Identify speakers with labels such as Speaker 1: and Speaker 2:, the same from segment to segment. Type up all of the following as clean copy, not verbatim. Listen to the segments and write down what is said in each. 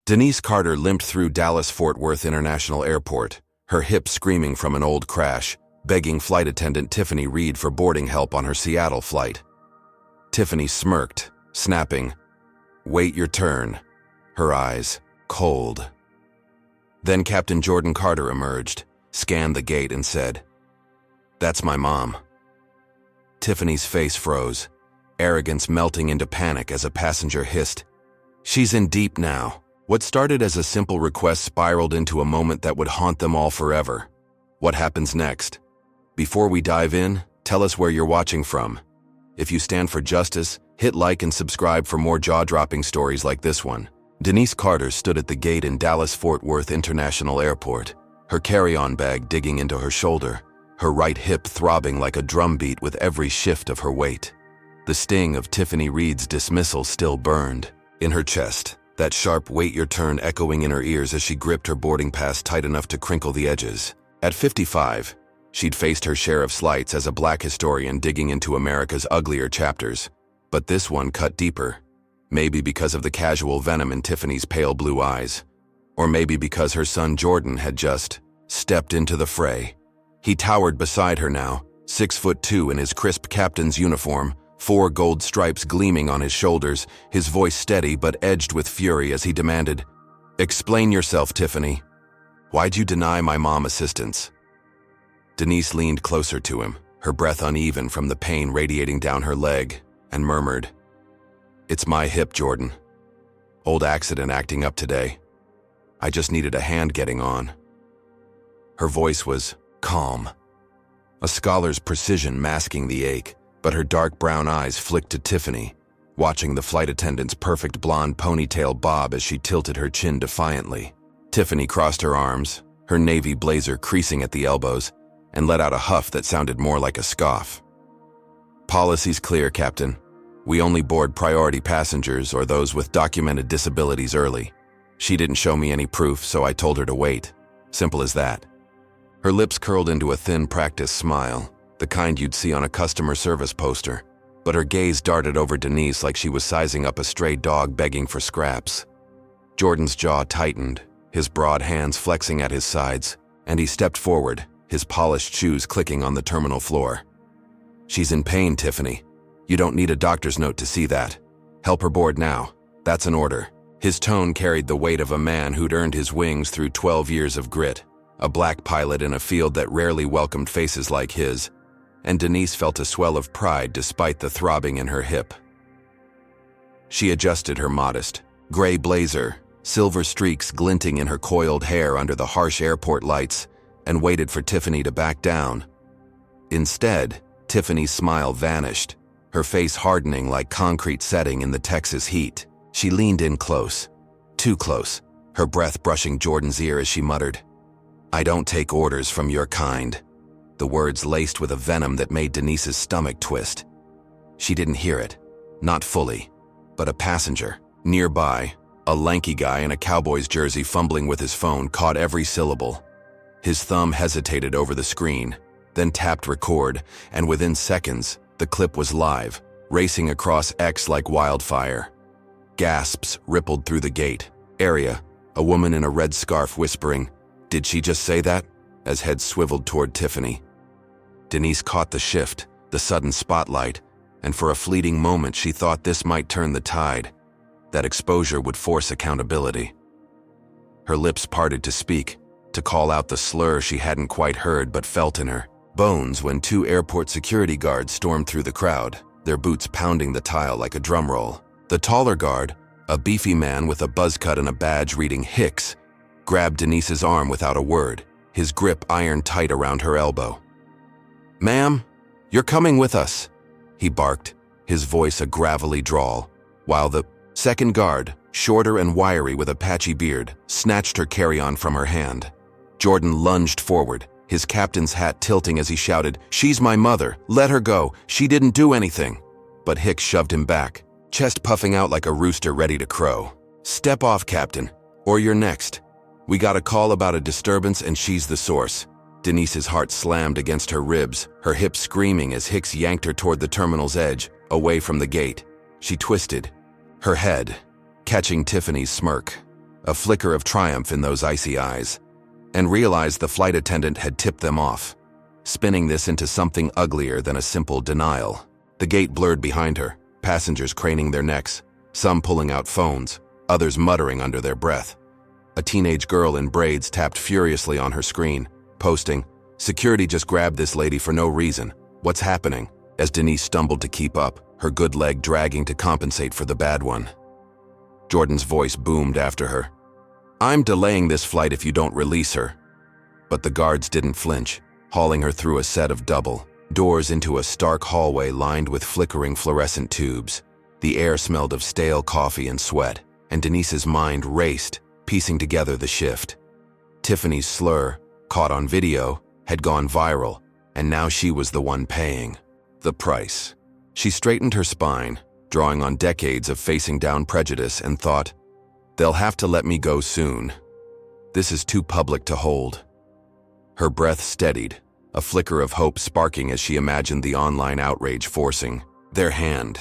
Speaker 1: Denise Carter limped through Dallas-Fort Worth International Airport, her hip screaming from an old crash, begging flight attendant Tiffany Reed for boarding help on her Seattle flight. Tiffany smirked, snapping, "Wait your turn," her eyes cold. Then Captain Jordan Carter emerged, scanned the gate and said, "That's my mom." Tiffany's face froze, arrogance melting into panic as a passenger hissed, "She's in deep now." What started as a simple request spiraled into a moment that would haunt them all forever. What happens next? Before we dive in, tell us where you're watching from. If you stand for justice, hit like and subscribe for more jaw-dropping stories like this one. Denise Carter stood at the gate in Dallas-Fort Worth International Airport, her carry-on bag digging into her shoulder, her right hip throbbing like a drumbeat with every shift of her weight. The sting of Tiffany Reed's dismissal still burned in her chest, that sharp "wait your turn" echoing in her ears as she gripped her boarding pass tight enough to crinkle the edges. At 55, she'd faced her share of slights as a black historian digging into America's uglier chapters, but this one cut deeper. Maybe because of the casual venom in Tiffany's pale blue eyes, or maybe because her son Jordan had just stepped into the fray. He towered beside her now, 6'2" in his crisp captain's uniform, 4 gold stripes gleaming on his shoulders, his voice steady but edged with fury as he demanded, "Explain yourself, Tiffany. Why'd you deny my mom assistance?" Denise leaned closer to him, her breath uneven from the pain radiating down her leg, and murmured, "It's my hip, Jordan. Old accident acting up today. I just needed a hand getting on." Her voice was calm, a scholar's precision masking the ache, but her dark brown eyes flicked to Tiffany, watching the flight attendant's perfect blonde ponytail bob as she tilted her chin defiantly. Tiffany crossed her arms, her navy blazer creasing at the elbows, and let out a huff that sounded more like a scoff. "Policy's clear, Captain. We only board priority passengers or those with documented disabilities early. She didn't show me any proof, so I told her to wait. Simple as that." Her lips curled into a thin, practiced smile, the kind you'd see on a customer service poster, but her gaze darted over Denise like she was sizing up a stray dog begging for scraps. Jordan's jaw tightened, his broad hands flexing at his sides, and he stepped forward, his polished shoes clicking on the terminal floor. "She's in pain, Tiffany. You don't need a doctor's note to see that. Help her board now. That's an order." His tone carried the weight of a man who'd earned his wings through 12 years of grit, a black pilot in a field that rarely welcomed faces like his, and Denise felt a swell of pride despite the throbbing in her hip. She adjusted her modest, gray blazer, silver streaks glinting in her coiled hair under the harsh airport lights, and waited for Tiffany to back down. Instead, Tiffany's smile vanished, her face hardening like concrete setting in the Texas heat. She leaned in close, too close, her breath brushing Jordan's ear as she muttered, "I don't take orders from your kind." The words laced with a venom that made Denise's stomach twist. She didn't hear it, not fully, but a passenger, nearby, a lanky guy in a Cowboys jersey fumbling with his phone, caught every syllable. His thumb hesitated over the screen, then tapped record, and within seconds, the clip was live, racing across X like wildfire. Gasps rippled through the gate area, a woman in a red scarf whispering, "Did she just say that?" as heads swiveled toward Tiffany. Denise caught the shift, the sudden spotlight, and for a fleeting moment she thought this might turn the tide. That exposure would force accountability. Her lips parted to speak, to call out the slur she hadn't quite heard but felt in her bones when 2 airport security guards stormed through the crowd, their boots pounding the tile like a drum roll. The taller guard, a beefy man with a buzz cut and a badge reading Hicks, grabbed Denise's arm without a word, his grip iron tight around her elbow. "Ma'am, you're coming with us," he barked, his voice a gravelly drawl, while the second guard, shorter and wiry with a patchy beard, snatched her carry-on from her hand. Jordan lunged forward, his captain's hat tilting as he shouted, "She's my mother, let her go, she didn't do anything." But Hicks shoved him back, chest puffing out like a rooster ready to crow. "Step off, Captain, or you're next. We got a call about a disturbance and she's the source." Denise's heart slammed against her ribs, her hips screaming as Hicks yanked her toward the terminal's edge, away from the gate. She twisted, her head catching Tiffany's smirk, a flicker of triumph in those icy eyes, and realized the flight attendant had tipped them off, spinning this into something uglier than a simple denial. The gate blurred behind her, passengers craning their necks, some pulling out phones, others muttering under their breath. A teenage girl in braids tapped furiously on her screen, posting, "Security just grabbed this lady for no reason. What's happening?" As Denise stumbled to keep up, her good leg dragging to compensate for the bad one. Jordan's voice boomed after her. "I'm delaying this flight if you don't release her." But the guards didn't flinch, hauling her through a set of double doors into a stark hallway lined with flickering fluorescent tubes. The air smelled of stale coffee and sweat, and Denise's mind raced, piecing together the shift. Tiffany's slur, caught on video, had gone viral, and now she was the one paying the price. She straightened her spine, drawing on decades of facing down prejudice, and thought, "They'll have to let me go soon. This is too public to hold." Her breath steadied, a flicker of hope sparking as she imagined the online outrage forcing their hand.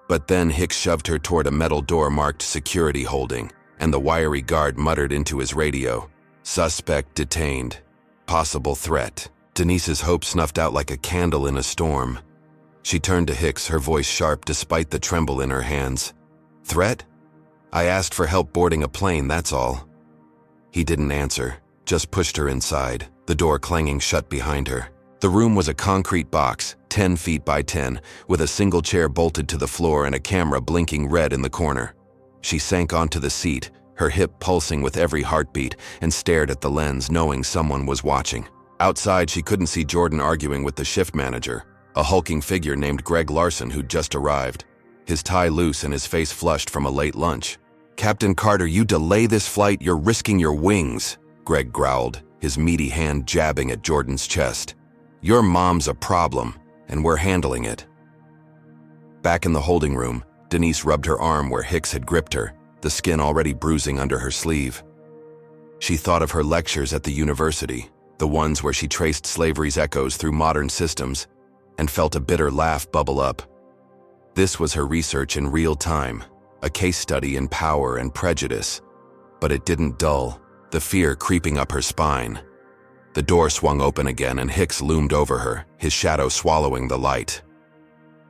Speaker 1: But then Hicks shoved her toward a metal door marked "Security Holding," and the wiry guard muttered into his radio, "Suspect detained. Possible threat." Denise's hope snuffed out like a candle in a storm. She turned to Hicks, her voice sharp despite the tremble in her hands. "Threat? I asked for help boarding a plane, that's all." He didn't answer, just pushed her inside, the door clanging shut behind her. The room was a concrete box, 10 feet by 10, with a single chair bolted to the floor and a camera blinking red in the corner. She sank onto the seat, her hip pulsing with every heartbeat, and stared at the lens, knowing someone was watching. Outside, she couldn't see Jordan arguing with the shift manager, a hulking figure named Greg Larson who'd just arrived, his tie loose and his face flushed from a late lunch. "Captain Carter, you delay this flight, you're risking your wings," Greg growled, his meaty hand jabbing at Jordan's chest. "Your mom's a problem, and we're handling it." Back in the holding room, Denise rubbed her arm where Hicks had gripped her, the skin already bruising under her sleeve. She thought of her lectures at the university, the ones where she traced slavery's echoes through modern systems, and felt a bitter laugh bubble up. This was her research in real time, a case study in power and prejudice. But it didn't dull, the fear creeping up her spine. The door swung open again and Hicks loomed over her, his shadow swallowing the light.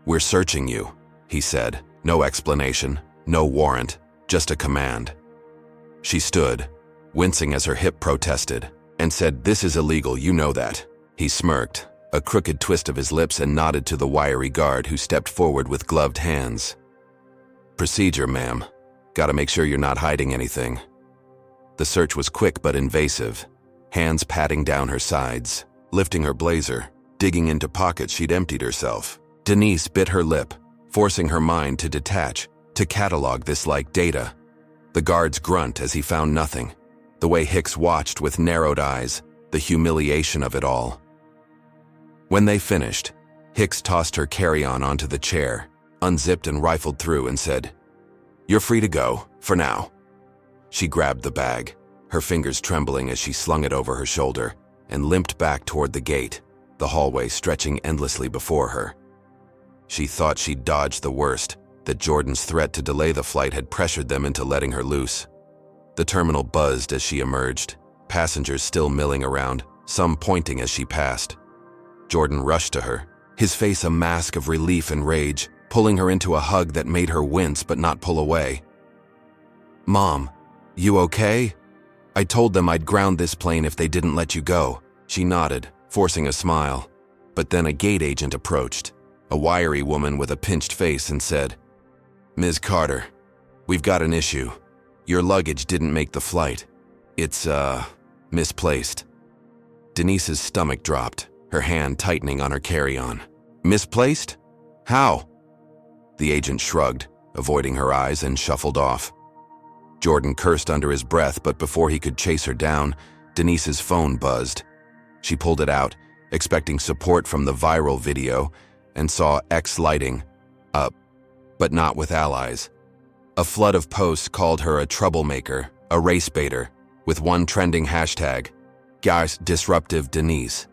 Speaker 1: "We're searching you," he said. No explanation, no warrant, just a command. She stood, wincing as her hip protested, and said, "This is illegal, you know that." He smirked, a crooked twist of his lips, and nodded to the wiry guard who stepped forward with gloved hands. "Procedure, ma'am. Gotta make sure you're not hiding anything." The search was quick but invasive, hands patting down her sides, lifting her blazer, digging into pockets she'd emptied herself. Denise bit her lip, forcing her mind to detach, to catalog this like data. The guard's grunt as he found nothing, the way Hicks watched with narrowed eyes, the humiliation of it all. When they finished, Hicks tossed her carry-on onto the chair, unzipped and rifled through, and said, "You're free to go, for now." She grabbed the bag, her fingers trembling as she slung it over her shoulder, and limped back toward the gate, the hallway stretching endlessly before her. She thought she'd dodged the worst, that Jordan's threat to delay the flight had pressured them into letting her loose. The terminal buzzed as she emerged, passengers still milling around, some pointing as she passed. Jordan rushed to her, his face a mask of relief and rage, pulling her into a hug that made her wince but not pull away. "Mom, you okay? I told them I'd ground this plane if they didn't let you go." She nodded, forcing a smile. But then a gate agent approached, a wiry woman with a pinched face, and said, "Ms. Carter, we've got an issue. Your luggage didn't make the flight. It's, misplaced." Denise's stomach dropped, her hand tightening on her carry-on. "Misplaced? How?" The agent shrugged, avoiding her eyes, and shuffled off. Jordan cursed under his breath, but before he could chase her down, Denise's phone buzzed. She pulled it out, expecting support from the viral video, and saw X lighting up, but not with allies. A flood of posts called her a troublemaker, a race baiter, with one trending hashtag, "Guys Disruptive Denise."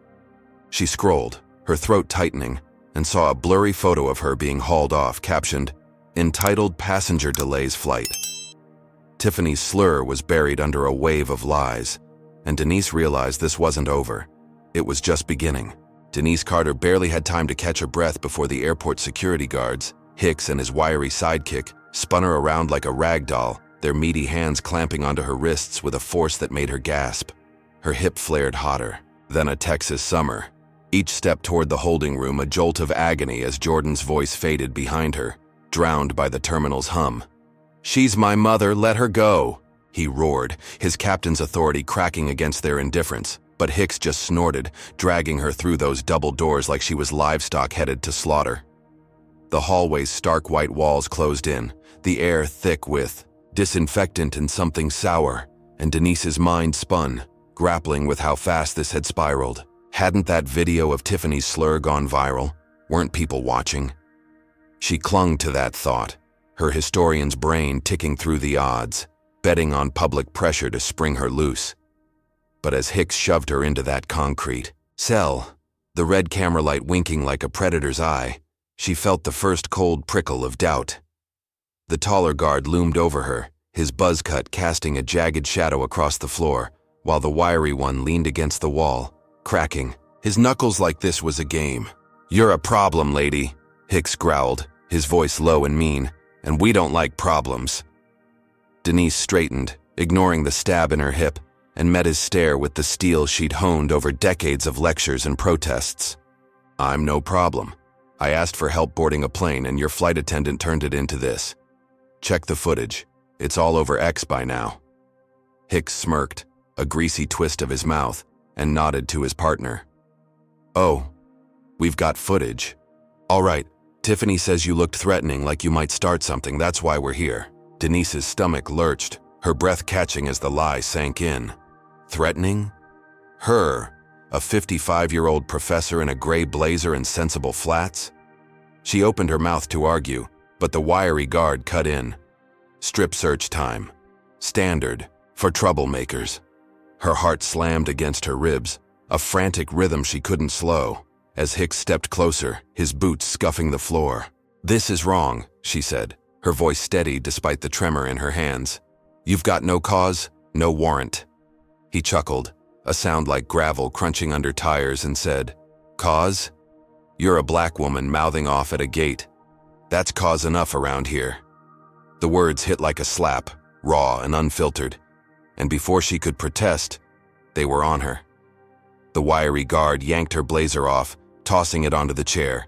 Speaker 1: She scrolled, her throat tightening, and saw a blurry photo of her being hauled off, captioned, "Entitled Passenger Delays Flight." Tiffany's slur was buried under a wave of lies, and Denise realized this wasn't over. It was just beginning. Denise Carter barely had time to catch her breath before the airport security guards, Hicks and his wiry sidekick, spun her around like a rag doll, their meaty hands clamping onto her wrists with a force that made her gasp. Her hip flared hotter than a Texas summer. Each step toward the holding room a jolt of agony as Jordan's voice faded behind her, drowned by the terminal's hum. "She's my mother, let her go," he roared, his captain's authority cracking against their indifference. But Hicks just snorted, dragging her through those double doors like she was livestock headed to slaughter. The hallway's stark white walls closed in, the air thick with disinfectant and something sour, and Denise's mind spun, grappling with how fast this had spiraled. Hadn't that video of Tiffany's slur gone viral? Weren't people watching? She clung to that thought, her historian's brain ticking through the odds, betting on public pressure to spring her loose. But as Hicks shoved her into that concrete cell, the red camera light winking like a predator's eye, she felt the first cold prickle of doubt. The taller guard loomed over her, his buzz cut casting a jagged shadow across the floor, while the wiry one leaned against the wall, cracking, his knuckles like this was a game. "You're a problem, lady," Hicks growled, his voice low and mean, "and we don't like problems." Denise straightened, ignoring the stab in her hip, and met his stare with the steel she'd honed over decades of lectures and protests. "I'm no problem. I asked for help boarding a plane and your flight attendant turned it into this. Check the footage. It's all over X by now." Hicks smirked, a greasy twist of his mouth, and nodded to his partner. "Oh, we've got footage. All right, Tiffany says you looked threatening, like you might start something, that's why we're here." Denise's stomach lurched, her breath catching as the lie sank in. Threatening? Her, a 55-year-old professor in a gray blazer and sensible flats? She opened her mouth to argue, but the wiry guard cut in. Strip search time. Standard for troublemakers. Her heart slammed against her ribs, a frantic rhythm she couldn't slow, as Hicks stepped closer, his boots scuffing the floor. "This is wrong," she said, her voice steady despite the tremor in her hands. "You've got no cause, no warrant." He chuckled, a sound like gravel crunching under tires, and said, "Cause? You're a black woman mouthing off at a gate. That's cause enough around here." The words hit like a slap, raw and unfiltered, and before she could protest, they were on her. The wiry guard yanked her blazer off, tossing it onto the chair,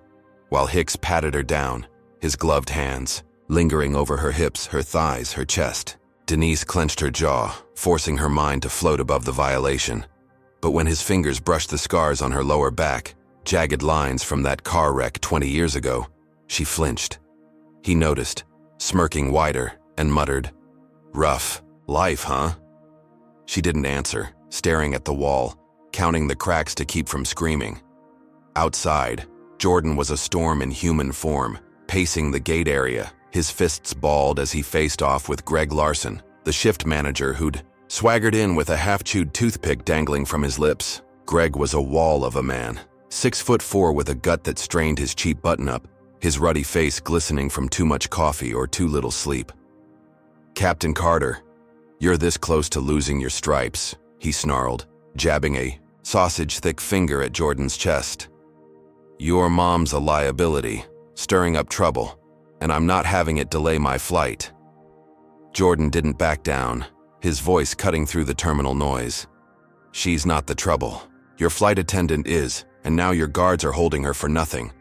Speaker 1: while Hicks patted her down, his gloved hands lingering over her hips, her thighs, her chest. Denise clenched her jaw, forcing her mind to float above the violation. But when his fingers brushed the scars on her lower back, jagged lines from that car wreck 20 years ago, she flinched. He noticed, smirking wider, and muttered, "Rough life, huh?" She didn't answer, staring at the wall, counting the cracks to keep from screaming. Outside, Jordan was a storm in human form, pacing the gate area, his fists balled as he faced off with Greg Larson, the shift manager who'd swaggered in with a half-chewed toothpick dangling from his lips. Greg was a wall of a man, 6'4" with a gut that strained his cheap button-up, his ruddy face glistening from too much coffee or too little sleep. "Captain Carter, you're this close to losing your stripes," he snarled, jabbing a sausage-thick finger at Jordan's chest. "Your mom's a liability, stirring up trouble, and I'm not having it delay my flight." Jordan didn't back down, his voice cutting through the terminal noise. "She's not the trouble. Your flight attendant is, and now your guards are holding her for nothing.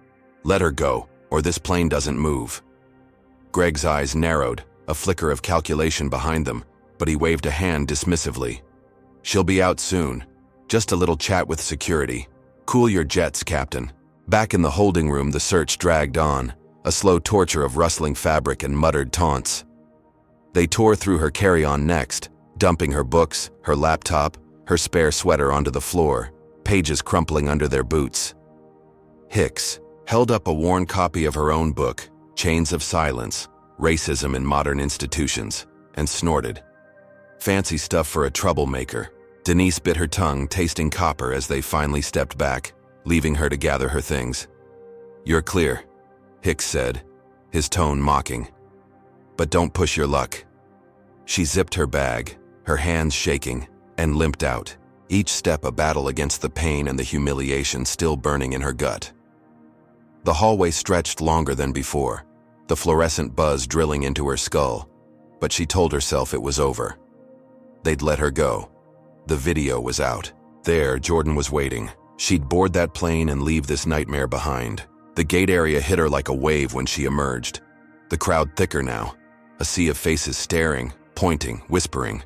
Speaker 1: Let her go, or this plane doesn't move." Greg's eyes narrowed, a flicker of calculation behind them, but he waved a hand dismissively. "She'll be out soon. Just a little chat with security. Cool your jets, Captain." Back in the holding room, the search dragged on, a slow torture of rustling fabric and muttered taunts. They tore through her carry-on next, dumping her books, her laptop, her spare sweater onto the floor, pages crumpling under their boots. Hicks held up a worn copy of her own book, Chains of Silence, Racism in Modern Institutions, and snorted. Fancy stuff for a troublemaker. Denise bit her tongue, tasting copper as they finally stepped back, leaving her to gather her things. "You're clear," Hicks said, his tone mocking. "But don't push your luck." She zipped her bag, her hands shaking, and limped out, each step a battle against the pain and the humiliation still burning in her gut. The hallway stretched longer than before, the fluorescent buzz drilling into her skull, but she told herself it was over. They'd let her go. The video was out. There, Jordan was waiting. She'd board that plane and leave this nightmare behind. The gate area hit her like a wave when she emerged. The crowd thicker now, a sea of faces staring, pointing, whispering.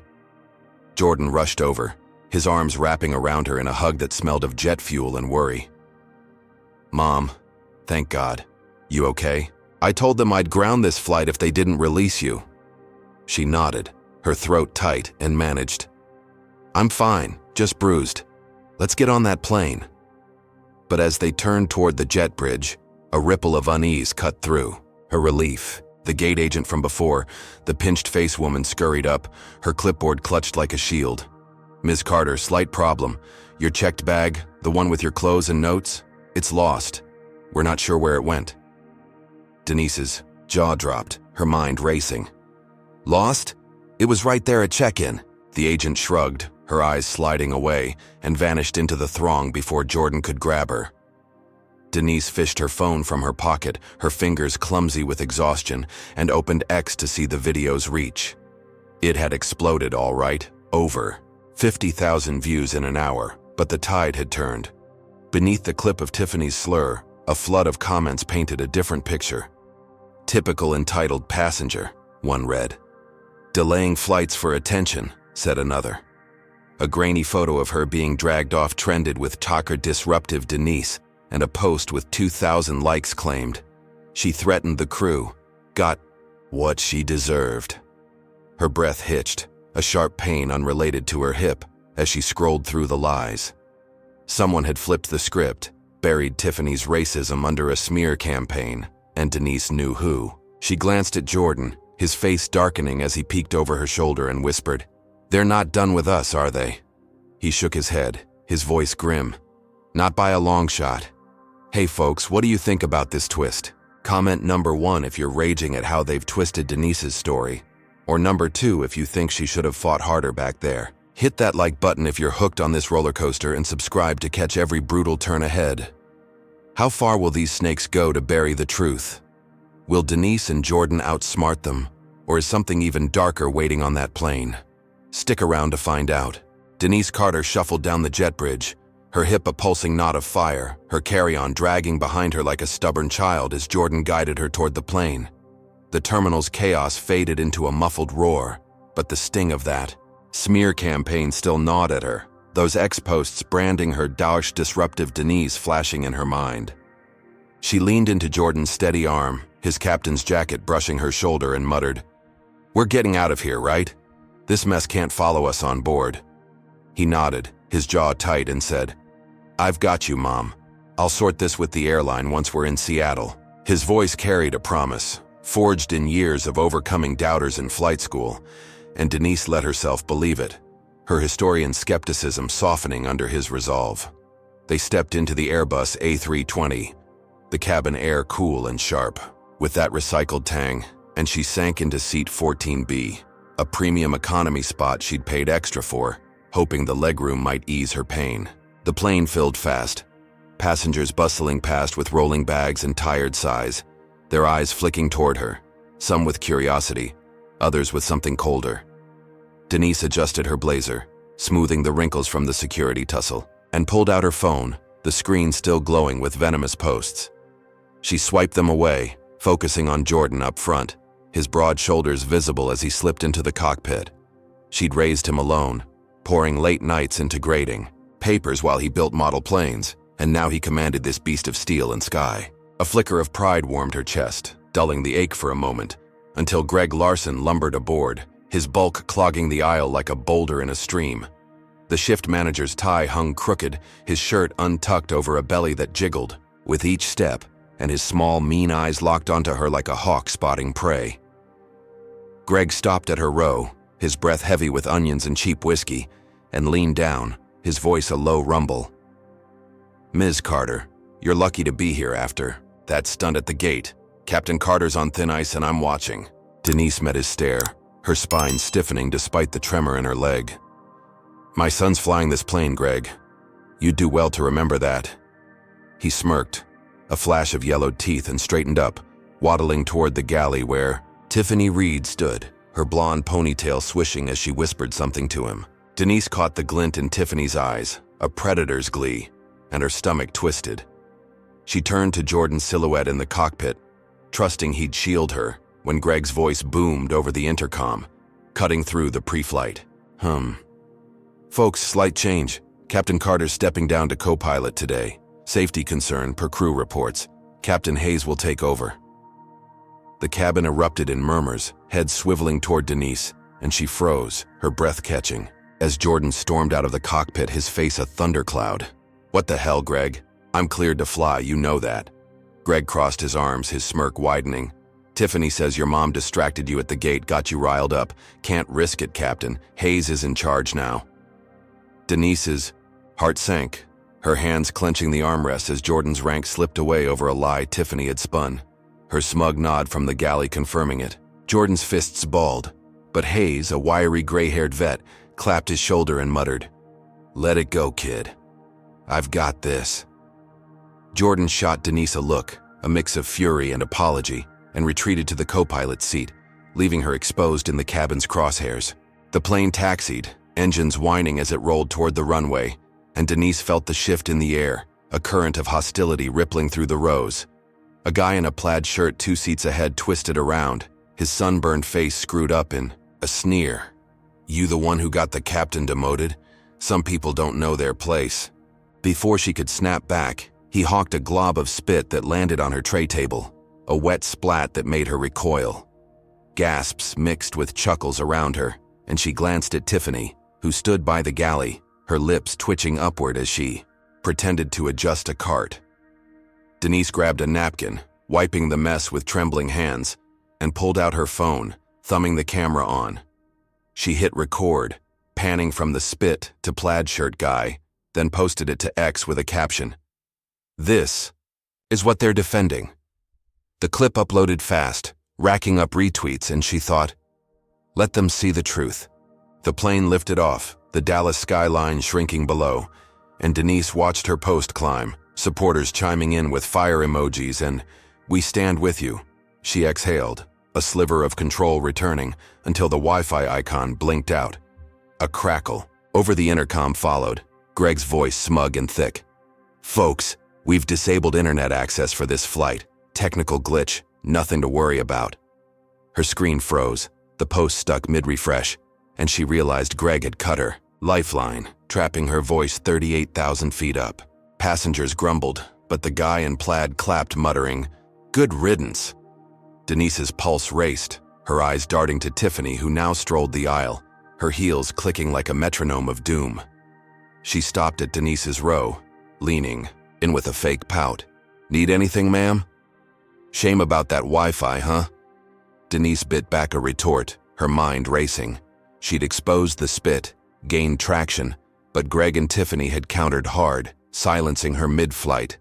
Speaker 1: Jordan rushed over, his arms wrapping around her in a hug that smelled of jet fuel and worry. "Mom, thank God. You okay? I told them I'd ground this flight if they didn't release you." She nodded, her throat tight, and managed. "I'm fine, just bruised. Let's get on that plane." But as they turned toward the jet bridge, a ripple of unease cut through. Her relief. The gate agent from before, the pinched-face woman, scurried up, her clipboard clutched like a shield. "Ms. Carter, slight problem. Your checked bag, the one with your clothes and notes, it's lost. We're not sure where it went." Denise's jaw dropped, her mind racing. "Lost? It was right there at check-in." The agent shrugged, her eyes sliding away, and vanished into the throng before Jordan could grab her. Denise fished her phone from her pocket, her fingers clumsy with exhaustion, and opened X to see the video's reach. It had exploded, all right. Over 50,000 views in an hour, but the tide had turned. Beneath the clip of Tiffany's slur, a flood of comments painted a different picture. "Typical entitled passenger," one read. "Delaying flights for attention," said another. A grainy photo of her being dragged off trended with "Talker disruptive Denise," and a post with 2,000 likes claimed, "She threatened the crew. Got what she deserved." Her breath hitched, a sharp pain unrelated to her hip, as she scrolled through the lies. Someone had flipped the script, buried Tiffany's racism under a smear campaign, and Denise knew who. She glanced at Jordan, his face darkening as he peeked over her shoulder and whispered, "They're not done with us, are they?" He shook his head, his voice grim. "Not by a long shot. Hey folks, what do you think about this twist? Comment number 1 if you're raging at how they've twisted Denise's story, or number 2 if you think she should have fought harder back there. Hit that like button if you're hooked on this roller coaster, and subscribe to catch every brutal turn ahead. How far will these snakes go to bury the truth? Will Denise and Jordan outsmart them, or is something even darker waiting on that plane? Stick around to find out. Denise Carter shuffled down the jet bridge, her hip a pulsing knot of fire, her carry-on dragging behind her like a stubborn child as Jordan guided her toward the plane. The terminal's chaos faded into a muffled roar, but the sting of that smear campaign still gnawed at her, those X-posts branding her "Dausch disruptive Denise" flashing in her mind. She leaned into Jordan's steady arm, his captain's jacket brushing her shoulder, and muttered, "We're getting out of here, right? This mess can't follow us on board." He nodded, his jaw tight, and said, "I've got you, Mom. I'll sort this with the airline once we're in Seattle." His voice carried a promise, forged in years of overcoming doubters in flight school, and Denise let herself believe it, her historian skepticism softening under his resolve. They stepped into the Airbus A320, the cabin air cool and sharp, with that recycled tang, and she sank into seat 14B, a premium economy spot she'd paid extra for, hoping the legroom might ease her pain. The plane filled fast, passengers bustling past with rolling bags and tired sighs, their eyes flicking toward her, some with curiosity, others with something colder. Denise adjusted her blazer, smoothing the wrinkles from the security tussle, and pulled out her phone, the screen still glowing with venomous posts. She swiped them away, focusing on Jordan up front, his broad shoulders visible as he slipped into the cockpit. She'd raised him alone, pouring late nights into grading papers while he built model planes, and now he commanded this beast of steel and sky. A flicker of pride warmed her chest, dulling the ache for a moment, until Greg Larson lumbered aboard, his bulk clogging the aisle like a boulder in a stream. The shift manager's tie hung crooked, his shirt untucked over a belly that jiggled with each step, and his small, mean eyes locked onto her like a hawk spotting prey. Greg stopped at her row, his breath heavy with onions and cheap whiskey, and leaned down, his voice a low rumble. "Ms. Carter, you're lucky to be here after that stunt at the gate. Captain Carter's on thin ice and I'm watching." Denise met his stare, her spine stiffening despite the tremor in her leg. "My son's flying this plane, Greg. You'd do well to remember that." He smirked, a flash of yellowed teeth, and straightened up, waddling toward the galley where Tiffany Reed stood, her blonde ponytail swishing as she whispered something to him. Denise caught the glint in Tiffany's eyes, a predator's glee, and her stomach twisted. She turned to Jordan's silhouette in the cockpit, trusting he'd shield her, when Greg's voice boomed over the intercom, cutting through the pre-flight. Folks, slight change. Captain Carter's stepping down to co-pilot today. Safety concern per crew reports. Captain Hayes will take over." The cabin erupted in murmurs, head swiveling toward Denise, and she froze, her breath catching. As Jordan stormed out of the cockpit, his face a thundercloud. "What the hell, Greg? I'm cleared to fly, you know that." Greg crossed his arms, his smirk widening. "Tiffany says your mom distracted you at the gate, got you riled up. Can't risk it, Captain. Hayes is in charge now." Denise's heart sank, her hands clenching the armrests as Jordan's rank slipped away over a lie Tiffany had spun, her smug nod from the galley confirming it. Jordan's fists balled, but Hayes, a wiry gray-haired vet, clapped his shoulder and muttered, "Let it go, kid. I've got this." Jordan shot Denise a look, a mix of fury and apology, and retreated to the co-pilot's seat, leaving her exposed in the cabin's crosshairs. The plane taxied, engines whining as it rolled toward the runway, and Denise felt the shift in the air, a current of hostility rippling through the rows. A guy in a plaid shirt 2 seats ahead twisted around, his sunburned face screwed up in a sneer. "You the one who got the captain demoted? Some people don't know their place." Before she could snap back, he hawked a glob of spit that landed on her tray table, a wet splat that made her recoil. Gasps mixed with chuckles around her, and she glanced at Tiffany, who stood by the galley, her lips twitching upward as she pretended to adjust a cart. Denise grabbed a napkin, wiping the mess with trembling hands, and pulled out her phone, thumbing the camera on. She hit record, panning from the spit to plaid shirt guy, then posted it to X with a caption, "This is what they're defending." The clip uploaded fast, racking up retweets, and she thought, let them see the truth. The plane lifted off, the Dallas skyline shrinking below, and Denise watched her post climb, supporters chiming in with fire emojis and, "We stand with you." She exhaled, a sliver of control returning, until the Wi-Fi icon blinked out. A crackle over the intercom followed, Greg's voice smug and thick. "Folks, we've disabled internet access for this flight. Technical glitch, nothing to worry about." Her screen froze, the post stuck mid-refresh, and she realized Greg had cut her lifeline, trapping her voice 38,000 feet up. Passengers grumbled, but the guy in plaid clapped, muttering, "Good riddance." Denise's pulse raced, her eyes darting to Tiffany, who now strolled the aisle, her heels clicking like a metronome of doom. She stopped at Denise's row, leaning in with a fake pout. "Need anything, ma'am?" "Shame about that Wi-Fi, huh?" Denise bit back a retort, her mind racing. She'd exposed the spit, gained traction, but Greg and Tiffany had countered hard, silencing her mid-flight.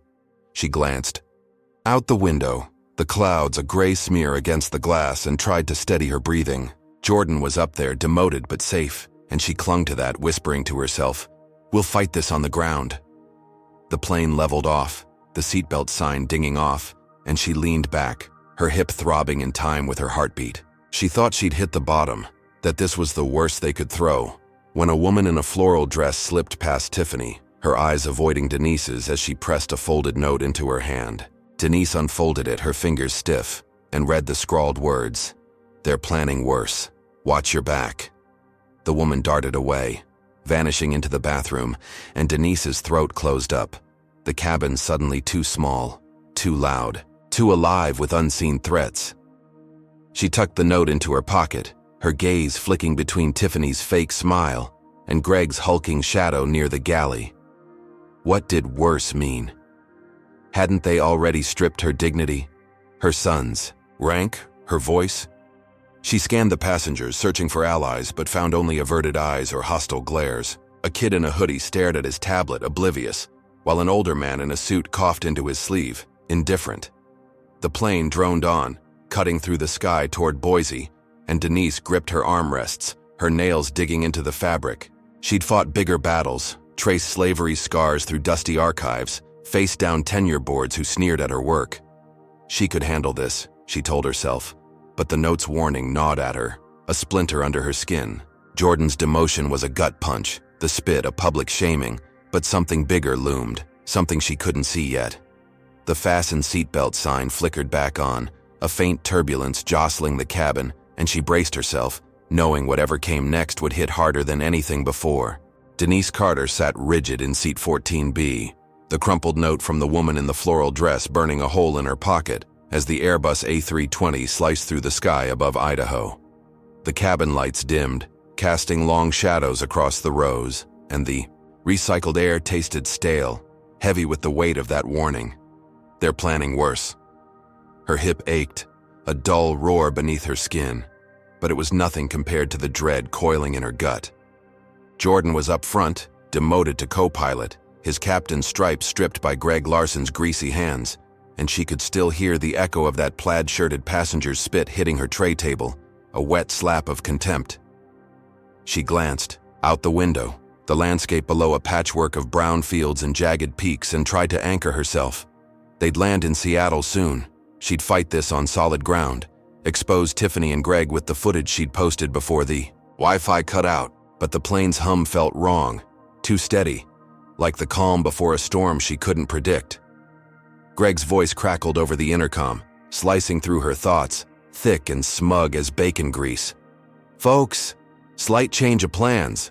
Speaker 1: She glanced out the window, the clouds a gray smear against the glass, and tried to steady her breathing. Jordan was up there, demoted but safe, and she clung to that, whispering to herself, "We'll fight this on the ground." The plane leveled off, the seatbelt sign dinging off, and she leaned back, her hip throbbing in time with her heartbeat. She thought she'd hit the bottom, that this was the worst they could throw, when a woman in a floral dress slipped past Tiffany, her eyes avoiding Denise's as she pressed a folded note into her hand. Denise unfolded it, her fingers stiff, and read the scrawled words, "They're planning worse. Watch your back." The woman darted away, vanishing into the bathroom, and Denise's throat closed up. The cabin suddenly too small, too loud, too alive with unseen threats. She tucked the note into her pocket, her gaze flicking between Tiffany's fake smile and Greg's hulking shadow near the galley. What did worse mean? Hadn't they already stripped her dignity, her son's rank, her voice? She scanned the passengers, searching for allies, but found only averted eyes or hostile glares. A kid in a hoodie stared at his tablet, oblivious, while an older man in a suit coughed into his sleeve, indifferent. The plane droned on, cutting through the sky toward Boise, and Denise gripped her armrests, her nails digging into the fabric. She'd fought bigger battles, traced slavery's scars through dusty archives, faced down tenure boards who sneered at her work. She could handle this, she told herself, but the note's warning gnawed at her, a splinter under her skin. Jordan's demotion was a gut punch, the spit a public shaming, but something bigger loomed, something she couldn't see yet. The fasten seatbelt sign flickered back on, a faint turbulence jostling the cabin, and she braced herself, knowing whatever came next would hit harder than anything before. Denise Carter sat rigid in seat 14B, the crumpled note from the woman in the floral dress burning a hole in her pocket as the Airbus A320 sliced through the sky above Idaho. The cabin lights dimmed, casting long shadows across the rows, and the recycled air tasted stale, heavy with the weight of that warning. They're planning worse. Her hip ached, a dull roar beneath her skin, but it was nothing compared to the dread coiling in her gut. Jordan was up front, demoted to co-pilot, his captain's stripes stripped by Greg Larson's greasy hands, and she could still hear the echo of that plaid-shirted passenger's spit hitting her tray table, a wet slap of contempt. She glanced, out the window, the landscape below a patchwork of brown fields and jagged peaks, and tried to anchor herself. They'd land in Seattle soon. She'd fight this on solid ground, expose Tiffany and Greg with the footage she'd posted before the Wi-Fi cut out, but the plane's hum felt wrong, too steady, like the calm before a storm she couldn't predict. Greg's voice crackled over the intercom, slicing through her thoughts, thick and smug as bacon grease. "Folks, slight change of plans.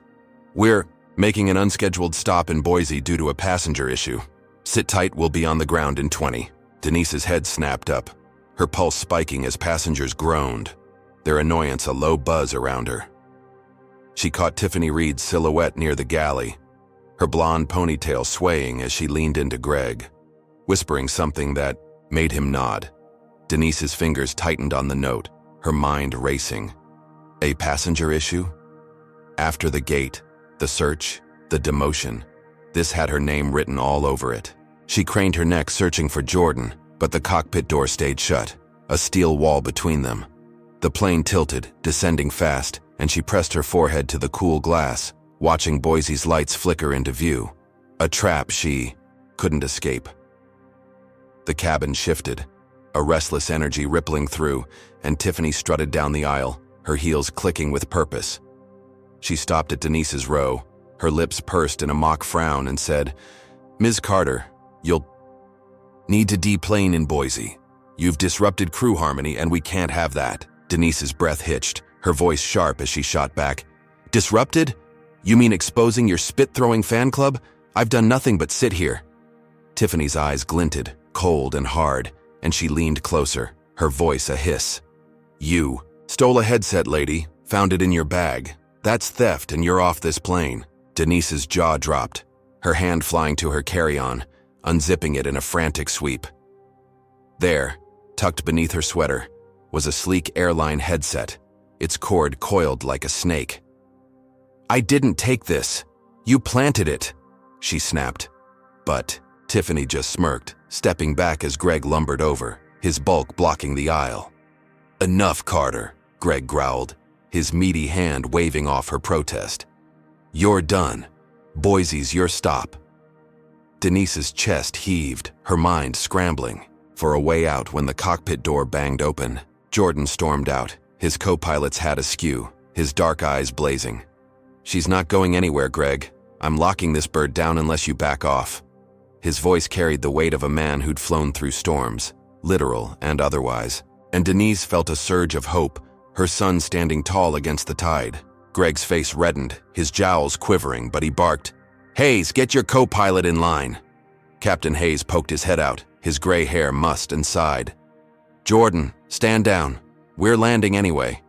Speaker 1: We're making an unscheduled stop in Boise due to a passenger issue. Sit tight, we'll be on the ground in 20. Denise's head snapped up, her pulse spiking as passengers groaned, their annoyance a low buzz around her. She caught Tiffany Reed's silhouette near the galley, her blonde ponytail swaying as she leaned into Greg, whispering something that made him nod. Denise's fingers tightened on the note, her mind racing. A passenger issue? After the gate, the search, the demotion, this had her name written all over it. She craned her neck searching for Jordan, but the cockpit door stayed shut, a steel wall between them. The plane tilted, descending fast, and she pressed her forehead to the cool glass, watching Boise's lights flicker into view. A trap she couldn't escape. The cabin shifted, a restless energy rippling through, and Tiffany strutted down the aisle, her heels clicking with purpose. She stopped at Denise's row, her lips pursed in a mock frown, and said, "Ms. Carter, you'll need to deplane in Boise. You've disrupted crew harmony, and we can't have that." Denise's breath hitched, her voice sharp as she shot back. "Disrupted? You mean exposing your spit-throwing fan club? I've done nothing but sit here." Tiffany's eyes glinted, cold and hard, and she leaned closer, her voice a hiss. "You stole a headset, lady, found it in your bag. That's theft, and you're off this plane." Denise's jaw dropped, her hand flying to her carry-on, unzipping it in a frantic sweep. There, tucked beneath her sweater, was a sleek Airline headset, its cord coiled like a snake. "I didn't take this. You planted it," she snapped. But Tiffany just smirked, stepping back as Greg lumbered over, his bulk blocking the aisle. "Enough, Carter," Greg growled, his meaty hand waving off her protest. "You're done. Boise's your stop." Denise's chest heaved, her mind scrambling for a way out when the cockpit door banged open. Jordan stormed out, his co-pilot's hat askew, his dark eyes blazing. "She's not going anywhere, Greg. I'm locking this bird down unless you back off." His voice carried the weight of a man who'd flown through storms, literal and otherwise, and Denise felt a surge of hope, her son standing tall against the tide. Greg's face reddened, his jowls quivering, but he barked, "Hayes, get your co-pilot in line." Captain Hayes poked his head out, his gray hair mussed, and sighed. "Jordan, stand down. We're landing anyway."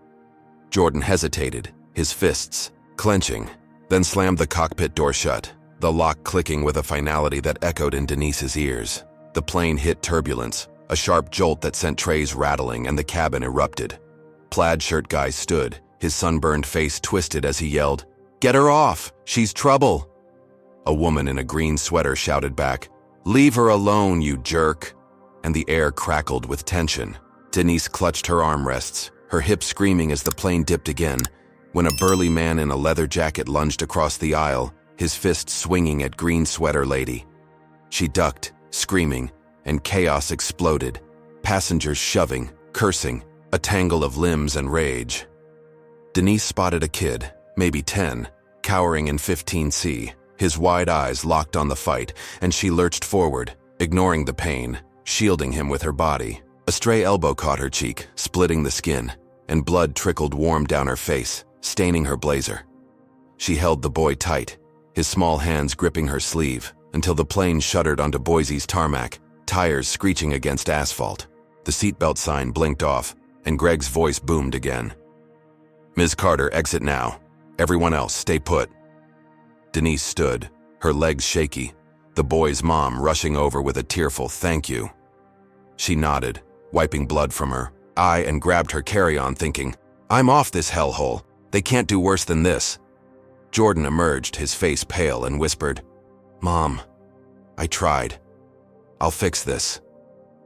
Speaker 1: Jordan hesitated, his fists clenching, then slammed the cockpit door shut, the lock clicking with a finality that echoed in Denise's ears. The plane hit turbulence, a sharp jolt that sent trays rattling, and the cabin erupted. Plaid shirt guy stood, his sunburned face twisted as he yelled, "Get her off! She's trouble!" A woman in a green sweater shouted back, "Leave her alone, you jerk!" And the air crackled with tension. Denise clutched her armrests, her hip screaming as the plane dipped again, when a burly man in a leather jacket lunged across the aisle, his fist swinging at green sweater lady. She ducked, screaming, and chaos exploded, passengers shoving, cursing, a tangle of limbs and rage. Denise spotted a kid, maybe 10, cowering in 15C, his wide eyes locked on the fight, and she lurched forward, ignoring the pain, shielding him with her body. A stray elbow caught her cheek, splitting the skin, and blood trickled warm down her face, staining her blazer. She held the boy tight, his small hands gripping her sleeve, until the plane shuddered onto Boise's tarmac, tires screeching against asphalt. The seatbelt sign blinked off, and Greg's voice boomed again. "Ms. Carter, exit now. Everyone else, stay put." Denise stood, her legs shaky, the boy's mom rushing over with a tearful "thank you." She nodded, wiping blood from her eye, and grabbed her carry-on thinking, "I'm off this hellhole. They can't do worse than this." Jordan emerged, his face pale, and whispered, "Mom, I tried. I'll fix this."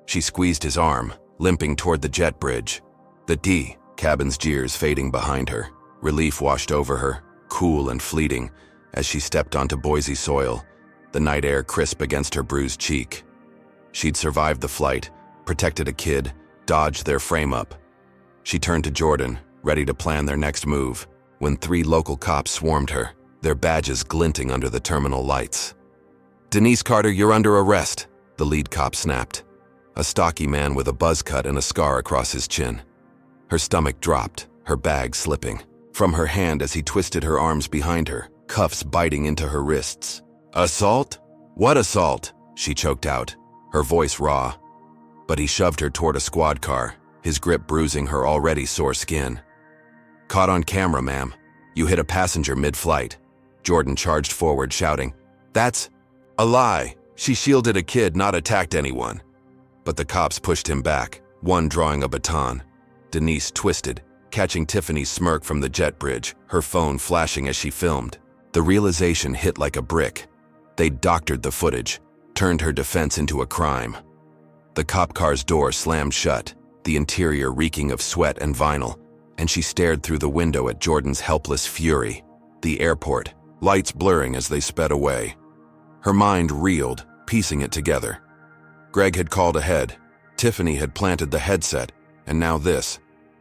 Speaker 1: She squeezed his arm, limping toward the jet bridge. The cabin's jeers fading behind her. Relief washed over her, cool and fleeting, as she stepped onto Boise soil, the night air crisp against her bruised cheek. She'd survived the flight, protected a kid, dodged their frame-up. She turned to Jordan, ready to plan their next move, when 3 local cops swarmed her, their badges glinting under the terminal lights. "Denise Carter, you're under arrest," the lead cop snapped. A stocky man with a buzz cut and a scar across his chin. Her stomach dropped, her bag slipping from her hand as he twisted her arms behind her, cuffs biting into her wrists. "Assault? What assault?" she choked out, her voice raw. But he shoved her toward a squad car, his grip bruising her already sore skin. "Caught on camera, ma'am. You hit a passenger mid-flight." Jordan charged forward, shouting, "That's a lie. She shielded a kid, not attacked anyone." But the cops pushed him back, one drawing a baton. Denise twisted, catching Tiffany's smirk from the jet bridge, her phone flashing as she filmed. The realization hit like a brick. They'd doctored the footage, turned her defense into a crime. The cop car's door slammed shut, the interior reeking of sweat and vinyl, and she stared through the window at Jordan's helpless fury. The airport, lights blurring as they sped away. Her mind reeled, piecing it together. Greg had called ahead, Tiffany had planted the headset, and now this,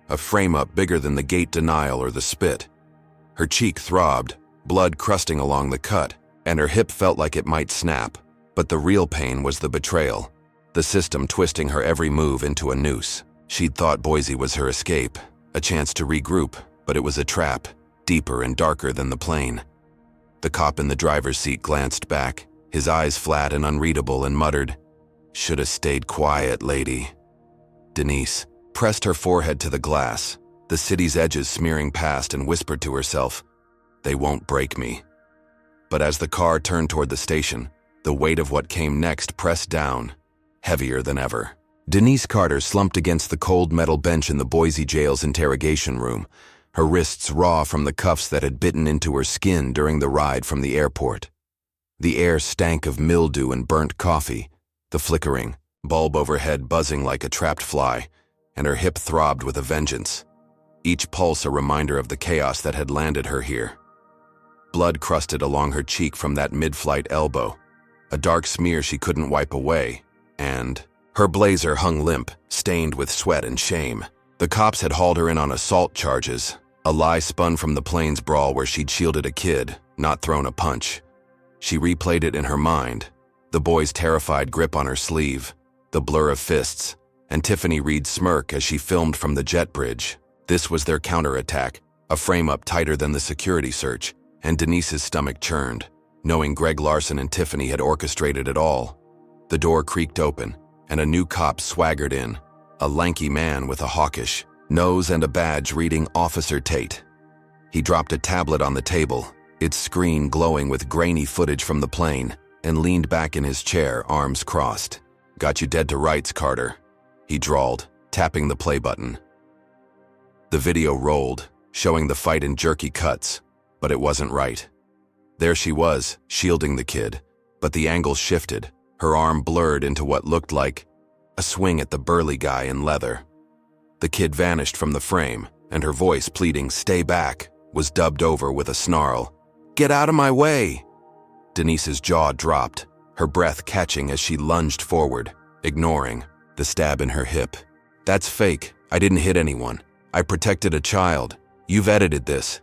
Speaker 1: a frame-up bigger than the gate denial or the spit. Her cheek throbbed, blood crusting along the cut, and her hip felt like it might snap. But the real pain was the betrayal, the system twisting her every move into a noose. She'd thought Boise was her escape, a chance to regroup, but it was a trap, deeper and darker than the plane. The cop in the driver's seat glanced back, his eyes flat and unreadable, and muttered, "Shoulda stayed quiet, lady." Denise pressed her forehead to the glass, the city's edges smearing past, and whispered to herself, "They won't break me." But as the car turned toward the station, the weight of what came next pressed down, heavier than ever. Denise Carter slumped against the cold metal bench in the Boise jail's interrogation room, her wrists raw from the cuffs that had bitten into her skin during the ride from the airport. The air stank of mildew and burnt coffee, the flickering bulb overhead buzzing like a trapped fly, and her hip throbbed with a vengeance, each pulse a reminder of the chaos that had landed her here. Blood crusted along her cheek from that mid-flight elbow, a dark smear she couldn't wipe away, and her blazer hung limp, stained with sweat and shame. The cops had hauled her in on assault charges, a lie spun from the plane's brawl where she'd shielded a kid, not thrown a punch. She replayed it in her mind, the boy's terrified grip on her sleeve, the blur of fists, and Tiffany Reed's smirk as she filmed from the jet bridge. This was their counterattack, a frame-up tighter than the security search, and Denise's stomach churned, knowing Greg Larson and Tiffany had orchestrated it all. The door creaked open, and a new cop swaggered in, a lanky man with a hawkish nose and a badge reading Officer Tate. He dropped a tablet on the table, its screen glowing with grainy footage from the plane, and leaned back in his chair, arms crossed. "Got you dead to rights, Carter," he drawled, tapping the play button. The video rolled, showing the fight in jerky cuts, but it wasn't right. There she was, shielding the kid, but the angle shifted, her arm blurred into what looked like a swing at the burly guy in leather. The kid vanished from the frame, and her voice pleading, "Stay back," was dubbed over with a snarl. "Get out of my way!" Denise's jaw dropped, her breath catching as she lunged forward, ignoring the stab in her hip. "That's fake. I didn't hit anyone. I protected a child. You've edited this."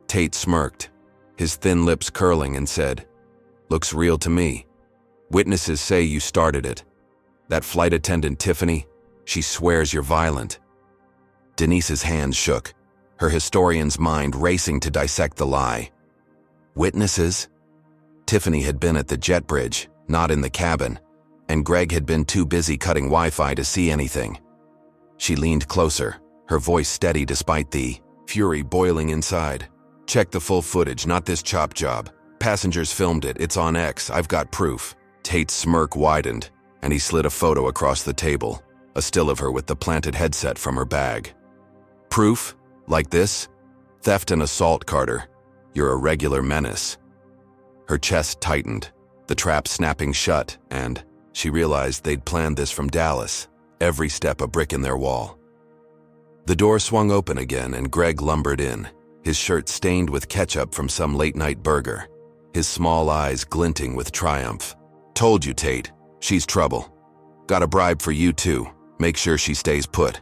Speaker 1: Tate smirked, his thin lips curling, and said, "Looks real to me. Witnesses say you started it. That flight attendant, Tiffany, she swears you're violent." Denise's hands shook, her historian's mind racing to dissect the lie. Witnesses? Tiffany had been at the jet bridge, not in the cabin, and Greg had been too busy cutting Wi-Fi to see anything. She leaned closer, her voice steady despite the fury boiling inside. "Check the full footage, not this chop job. Passengers filmed it, it's on X, I've got proof." Tate's smirk widened, and he slid a photo across the table, a still of her with the planted headset from her bag. "Proof? Like this? Theft and assault, Carter. You're a regular menace." Her chest tightened, the trap snapping shut, and she realized they'd planned this from Dallas, every step a brick in their wall. The door swung open again, and Greg lumbered in, his shirt stained with ketchup from some late-night burger, his small eyes glinting with triumph. "Told you, Tate. She's trouble. Got a bribe for you, too. Make sure she stays put."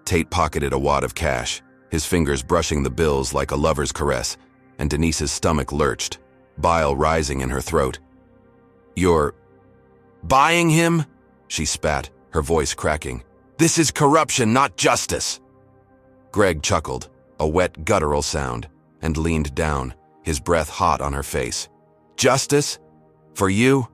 Speaker 1: Tate pocketed a wad of cash, his fingers brushing the bills like a lover's caress, and Denise's stomach lurched, bile rising in her throat. "You're buying him?" she spat, her voice cracking. "This is corruption, not justice." Greg chuckled, a wet guttural sound, and leaned down, his breath hot on her face. "Justice? For you?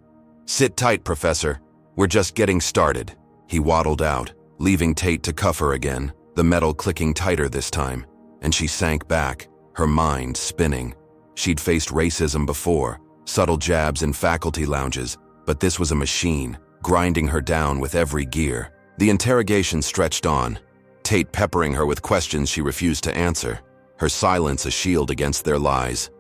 Speaker 1: Sit tight, Professor. We're just getting started." He waddled out, leaving Tate to cuff her again, the metal clicking tighter this time, and she sank back, her mind spinning. She'd faced racism before, subtle jabs in faculty lounges, but this was a machine, grinding her down with every gear. The interrogation stretched on, Tate peppering her with questions she refused to answer, her silence a shield against their lies.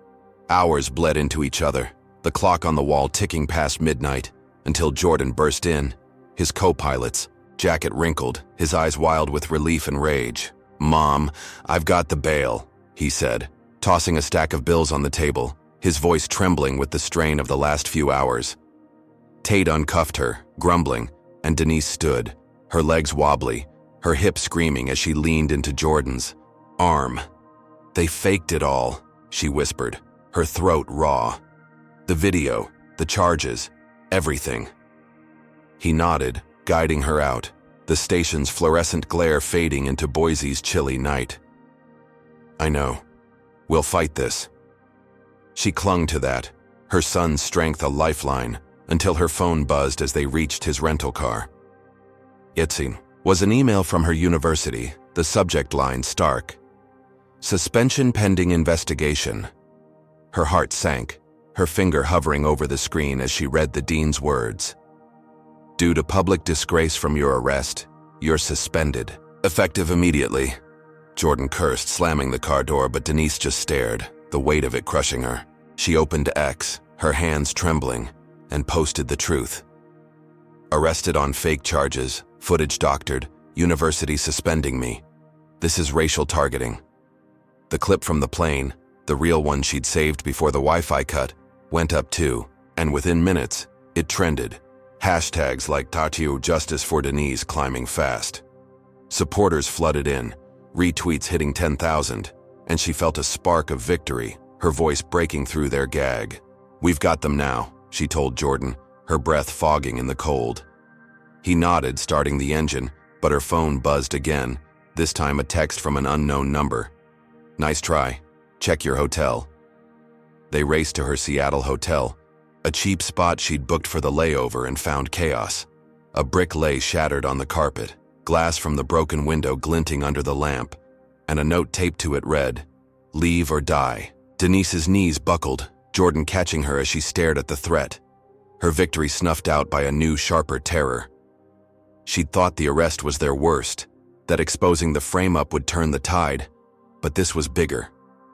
Speaker 1: Hours bled into each other, the clock on the wall ticking past midnight, until Jordan burst in, his co-pilots, jacket wrinkled, his eyes wild with relief and rage. "Mom, I've got the bail," he said, tossing a stack of bills on the table, his voice trembling with the strain of the last few hours. Tate uncuffed her, grumbling, and Denise stood, her legs wobbly, her hips screaming as she leaned into Jordan's arm. "They faked it all," she whispered, her throat raw. "The video, the charges, everything." He nodded, guiding her out, the station's fluorescent glare fading into Boise's chilly night. "I know. We'll fight this." She clung to that, her son's strength a lifeline, until her phone buzzed as they reached his rental car. It was an email from her university, the subject line stark. "Suspension pending investigation." Her heart sank, her finger hovering over the screen as she read the dean's words. "Due to public disgrace from your arrest, you're suspended. Effective immediately." Jordan cursed, slamming the car door, but Denise just stared, the weight of it crushing her. She opened X, her hands trembling, and posted the truth. "Arrested on fake charges, footage doctored, university suspending me. This is racial targeting." The clip from the plane, the real one she'd saved before the Wi-Fi cut, went up too, and within minutes, it trended. Hashtags like "Tatu Justice for Denise" climbing fast. Supporters flooded in, retweets hitting 10,000, and she felt a spark of victory, her voice breaking through their gag. "We've got them now," she told Jordan, her breath fogging in the cold. He nodded, starting the engine, but her phone buzzed again, this time a text from an unknown number. "Nice try. Check your hotel." They raced to her Seattle hotel, a cheap spot she'd booked for the layover, and found chaos. A brick lay shattered on the carpet, glass from the broken window glinting under the lamp, and a note taped to it read, "Leave or die." Denise's knees buckled, Jordan catching her as she stared at the threat, her victory snuffed out by a new, sharper terror. She'd thought the arrest was their worst, that exposing the frame-up would turn the tide, but this was bigger,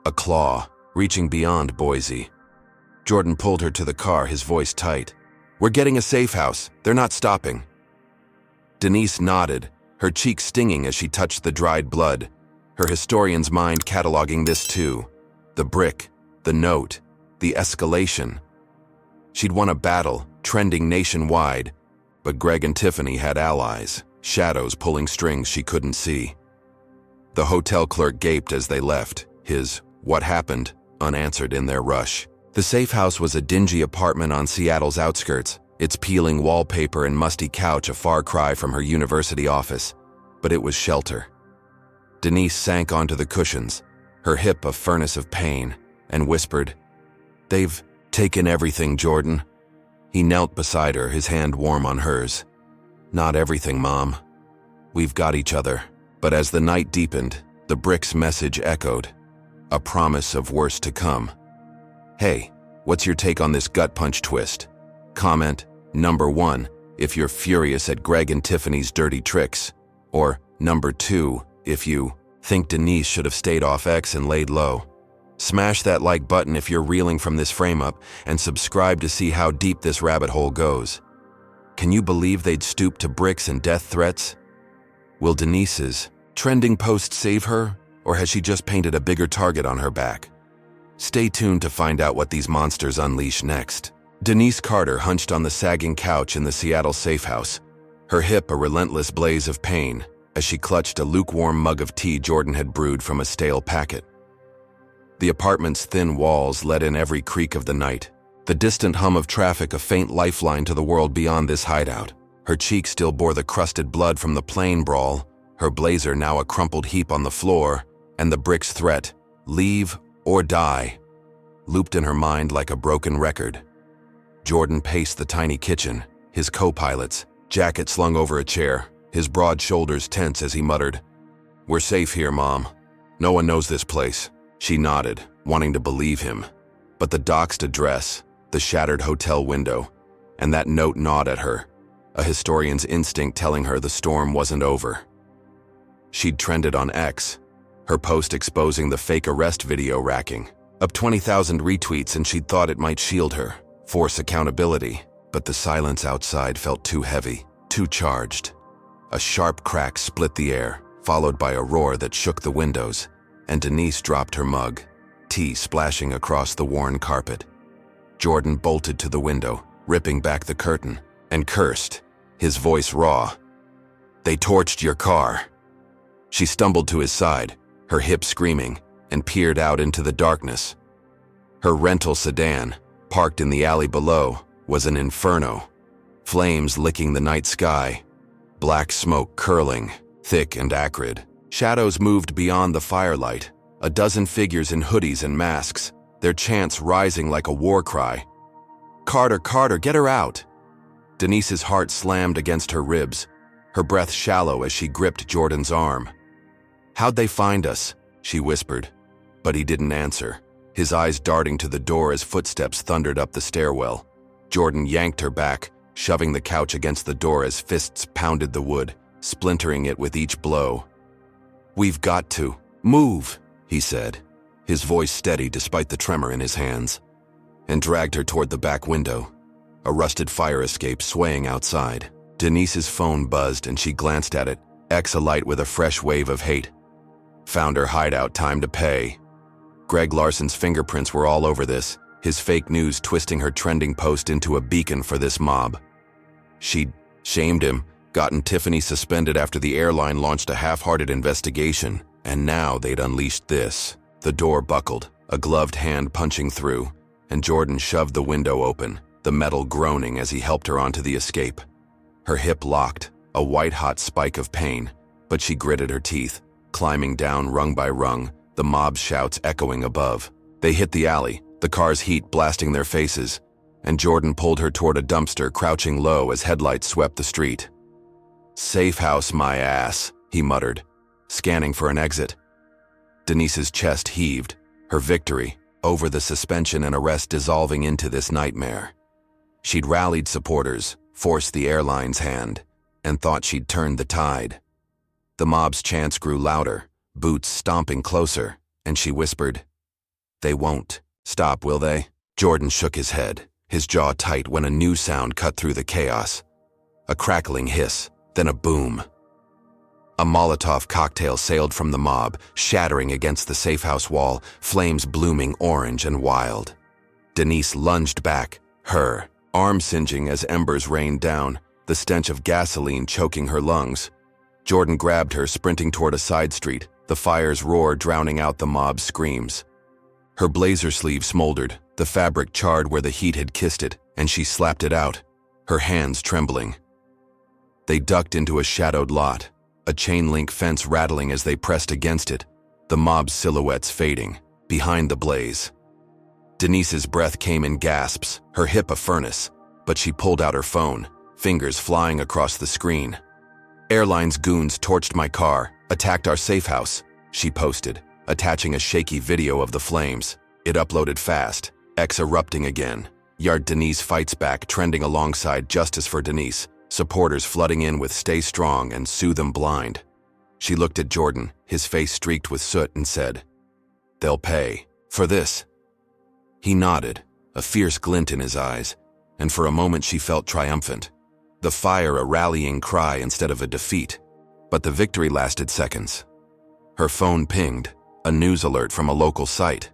Speaker 1: a claw, reaching beyond Boise. Jordan pulled her to the car, his voice tight. "We're getting a safe house. They're not stopping." Denise nodded, her cheek stinging as she touched the dried blood, her historian's mind cataloging this too. The brick, the note, the escalation. She'd won a battle, trending nationwide, but Greg and Tiffany had allies, shadows pulling strings she couldn't see. The hotel clerk gaped as they left, his "what happened?" unanswered in their rush. The safe house was a dingy apartment on Seattle's outskirts, its peeling wallpaper and musty couch a far cry from her university office, but it was shelter. Denise sank onto the cushions, her hip a furnace of pain, and whispered, "They've taken everything, Jordan." He knelt beside her, his hand warm on hers. "Not everything, Mom. We've got each other." But as the night deepened, the brick's message echoed, a promise of worse to come. Hey, what's your take on this gut punch twist? Comment number 1 if you're furious at Greg and Tiffany's dirty tricks, or number 2 if you think Denise should have stayed off X and laid low. Smash that like button if you're reeling from this frame-up, and subscribe to see how deep this rabbit hole goes. Can you believe they'd stoop to bricks and death threats? Will Denise's trending post save her, or has she just painted a bigger target on her back? Stay tuned to find out what these monsters unleash next. Denise Carter hunched on the sagging couch in the Seattle safe house, her hip a relentless blaze of pain as she clutched a lukewarm mug of tea Jordan had brewed from a stale packet. The apartment's thin walls let in every creak of the night, the distant hum of traffic a faint lifeline to the world beyond this hideout. Her cheek still bore the crusted blood from the plane brawl, her blazer now a crumpled heap on the floor, and the brick's threat, "Leave or die," looped in her mind like a broken record. Jordan paced the tiny kitchen, his co-pilot's jacket slung over a chair, his broad shoulders tense as he muttered, "We're safe here, Mom. No one knows this place." She nodded, wanting to believe him. But the doxed address, the shattered hotel window, and that note gnawed at her, a historian's instinct telling her the storm wasn't over. She'd trended on X, her post exposing the fake arrest video racking up 20,000 retweets, and she'd thought it might shield her, force accountability, but the silence outside felt too heavy, too charged. A sharp crack split the air, followed by a roar that shook the windows, and Denise dropped her mug, tea splashing across the worn carpet. Jordan bolted to the window, ripping back the curtain, and cursed, his voice raw. "They torched your car." She stumbled to his side, her hip screaming, and peered out into the darkness. Her rental sedan, parked in the alley below, was an inferno. Flames licking the night sky, black smoke curling, thick and acrid. Shadows moved beyond the firelight, a dozen figures in hoodies and masks, their chants rising like a war cry. "Carter, Carter, get her out!" Denise's heart slammed against her ribs, her breath shallow as she gripped Jordan's arm. "How'd they find us?" she whispered, but he didn't answer, his eyes darting to the door as footsteps thundered up the stairwell. Jordan yanked her back, shoving the couch against the door as fists pounded the wood, splintering it with each blow. "We've got to move," he said, his voice steady despite the tremor in his hands, and dragged her toward the back window, a rusted fire escape swaying outside. Denise's phone buzzed and she glanced at it, X alight with a fresh wave of hate. Found her hideout, time to pay. Greg Larson's fingerprints were all over this, his fake news twisting her trending post into a beacon for this mob. She'd shamed him, gotten Tiffany suspended after the airline launched a half-hearted investigation, and now they'd unleashed this. The door buckled, a gloved hand punching through, and Jordan shoved the window open, the metal groaning as he helped her onto the escape. Her hip locked, a white-hot spike of pain, but she gritted her teeth, climbing down rung by rung, the mob's shouts echoing above. They hit the alley, the car's heat blasting their faces, and Jordan pulled her toward a dumpster crouching low as headlights swept the street. "Safe house, my ass," he muttered, scanning for an exit. Denise's chest heaved, her victory over the suspension and arrest dissolving into this nightmare. She'd rallied supporters, forced the airline's hand, and thought she'd turned the tide. The mob's chants grew louder, boots stomping closer, and she whispered, "They won't stop, will they?" Jordan shook his head, his jaw tight when a new sound cut through the chaos. A crackling hiss, then a boom. A Molotov cocktail sailed from the mob, shattering against the safehouse wall, flames blooming orange and wild. Denise lunged back, her arm singeing as embers rained down, the stench of gasoline choking her lungs. Jordan grabbed her, sprinting toward a side street, the fire's roar drowning out the mob's screams. Her blazer sleeve smoldered, the fabric charred where the heat had kissed it, and she slapped it out, her hands trembling. They ducked into a shadowed lot, a chain-link fence rattling as they pressed against it, the mob's silhouettes fading, behind the blaze. Denise's breath came in gasps, her hip a furnace, but she pulled out her phone, fingers flying across the screen. Airline's goons torched my car, attacked our safe house, she posted, attaching a shaky video of the flames. It uploaded fast, X erupting again. Denise fights back, trending alongside Justice for Denise, supporters flooding in with "Stay strong" and "Sue them blind." She looked at Jordan, his face streaked with soot, and said, "They'll pay for this." He nodded, a fierce glint in his eyes, and for a moment she felt triumphant. The fire a rallying cry instead of a defeat. But the victory lasted seconds. Her phone pinged, a news alert from a local site.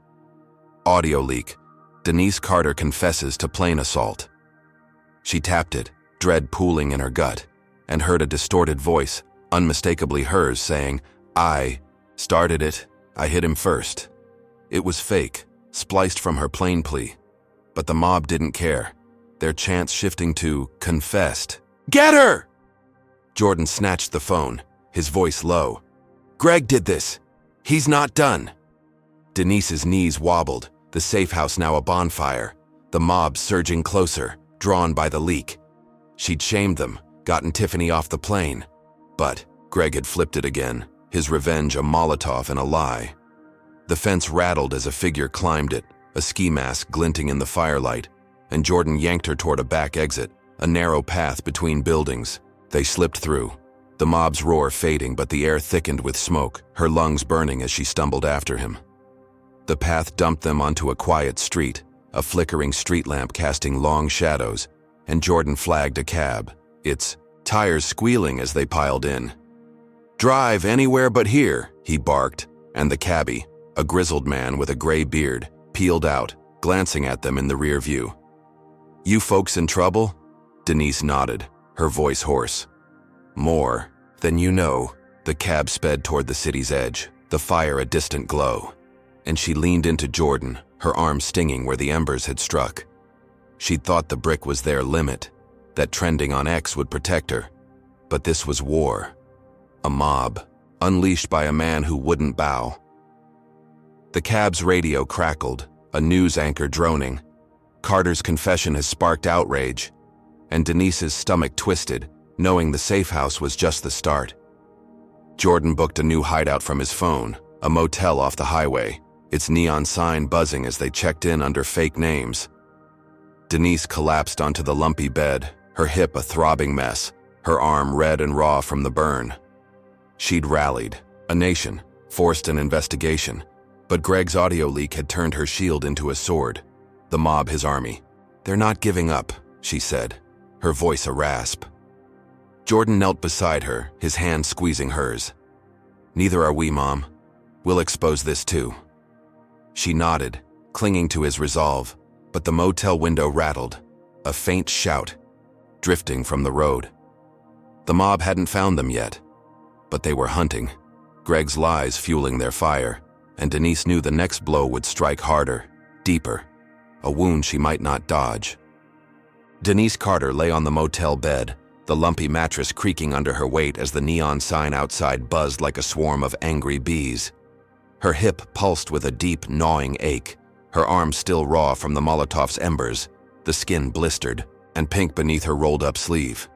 Speaker 1: Audio leak. Denise Carter confesses to plane assault. She tapped it, dread pooling in her gut, and heard a distorted voice, unmistakably hers, saying, "I started it. I hit him first." It was fake, spliced from her plane plea. But the mob didn't care, their chants shifting to "confessed." "Get her!" Jordan snatched the phone, his voice low. "Greg did this. He's not done." Denise's knees wobbled, the safe house now a bonfire, the mob surging closer, drawn by the leak. She'd shamed them, gotten Tiffany off the plane. But Greg had flipped it again, his revenge a Molotov and a lie. The fence rattled as a figure climbed it, a ski mask glinting in the firelight, and Jordan yanked her toward a back exit, a narrow path between buildings. They slipped through, the mob's roar fading, but the air thickened with smoke, her lungs burning as she stumbled after him. The path dumped them onto a quiet street, a flickering street lamp casting long shadows, and Jordan flagged a cab, its tires squealing as they piled in. "Drive anywhere but here," he barked, and the cabbie, a grizzled man with a gray beard, peeled out, glancing at them in the rear view. "You folks in trouble?" Denise nodded, her voice hoarse. "More than you know." The cab sped toward the city's edge, the fire a distant glow, and she leaned into Jordan, her arm stinging where the embers had struck. She'd thought the brick was their limit, that trending on X would protect her. But this was war. A mob, unleashed by a man who wouldn't bow. The cab's radio crackled, a news anchor droning. Carter's confession has sparked outrage, and Denise's stomach twisted, knowing the safe house was just the start. Jordan booked a new hideout from his phone, a motel off the highway, its neon sign buzzing as they checked in under fake names. Denise collapsed onto the lumpy bed, her hip a throbbing mess, her arm red and raw from the burn. She'd rallied, a nation, forced an investigation, but Greg's audio leak had turned her shield into a sword. The mob his army. "They're not giving up," she said, her voice a rasp. Jordan knelt beside her, his hand squeezing hers. "Neither are we, Mom. We'll expose this too." She nodded, clinging to his resolve, but the motel window rattled, a faint shout, drifting from the road. The mob hadn't found them yet, but they were hunting, Greg's lies fueling their fire, and Denise knew the next blow would strike harder, deeper, a wound she might not dodge. Denise Carter lay on the motel bed, the lumpy mattress creaking under her weight as the neon sign outside buzzed like a swarm of angry bees. Her hip pulsed with a deep, gnawing ache, her arm still raw from the Molotov's embers, the skin blistered and pink beneath her rolled-up sleeve.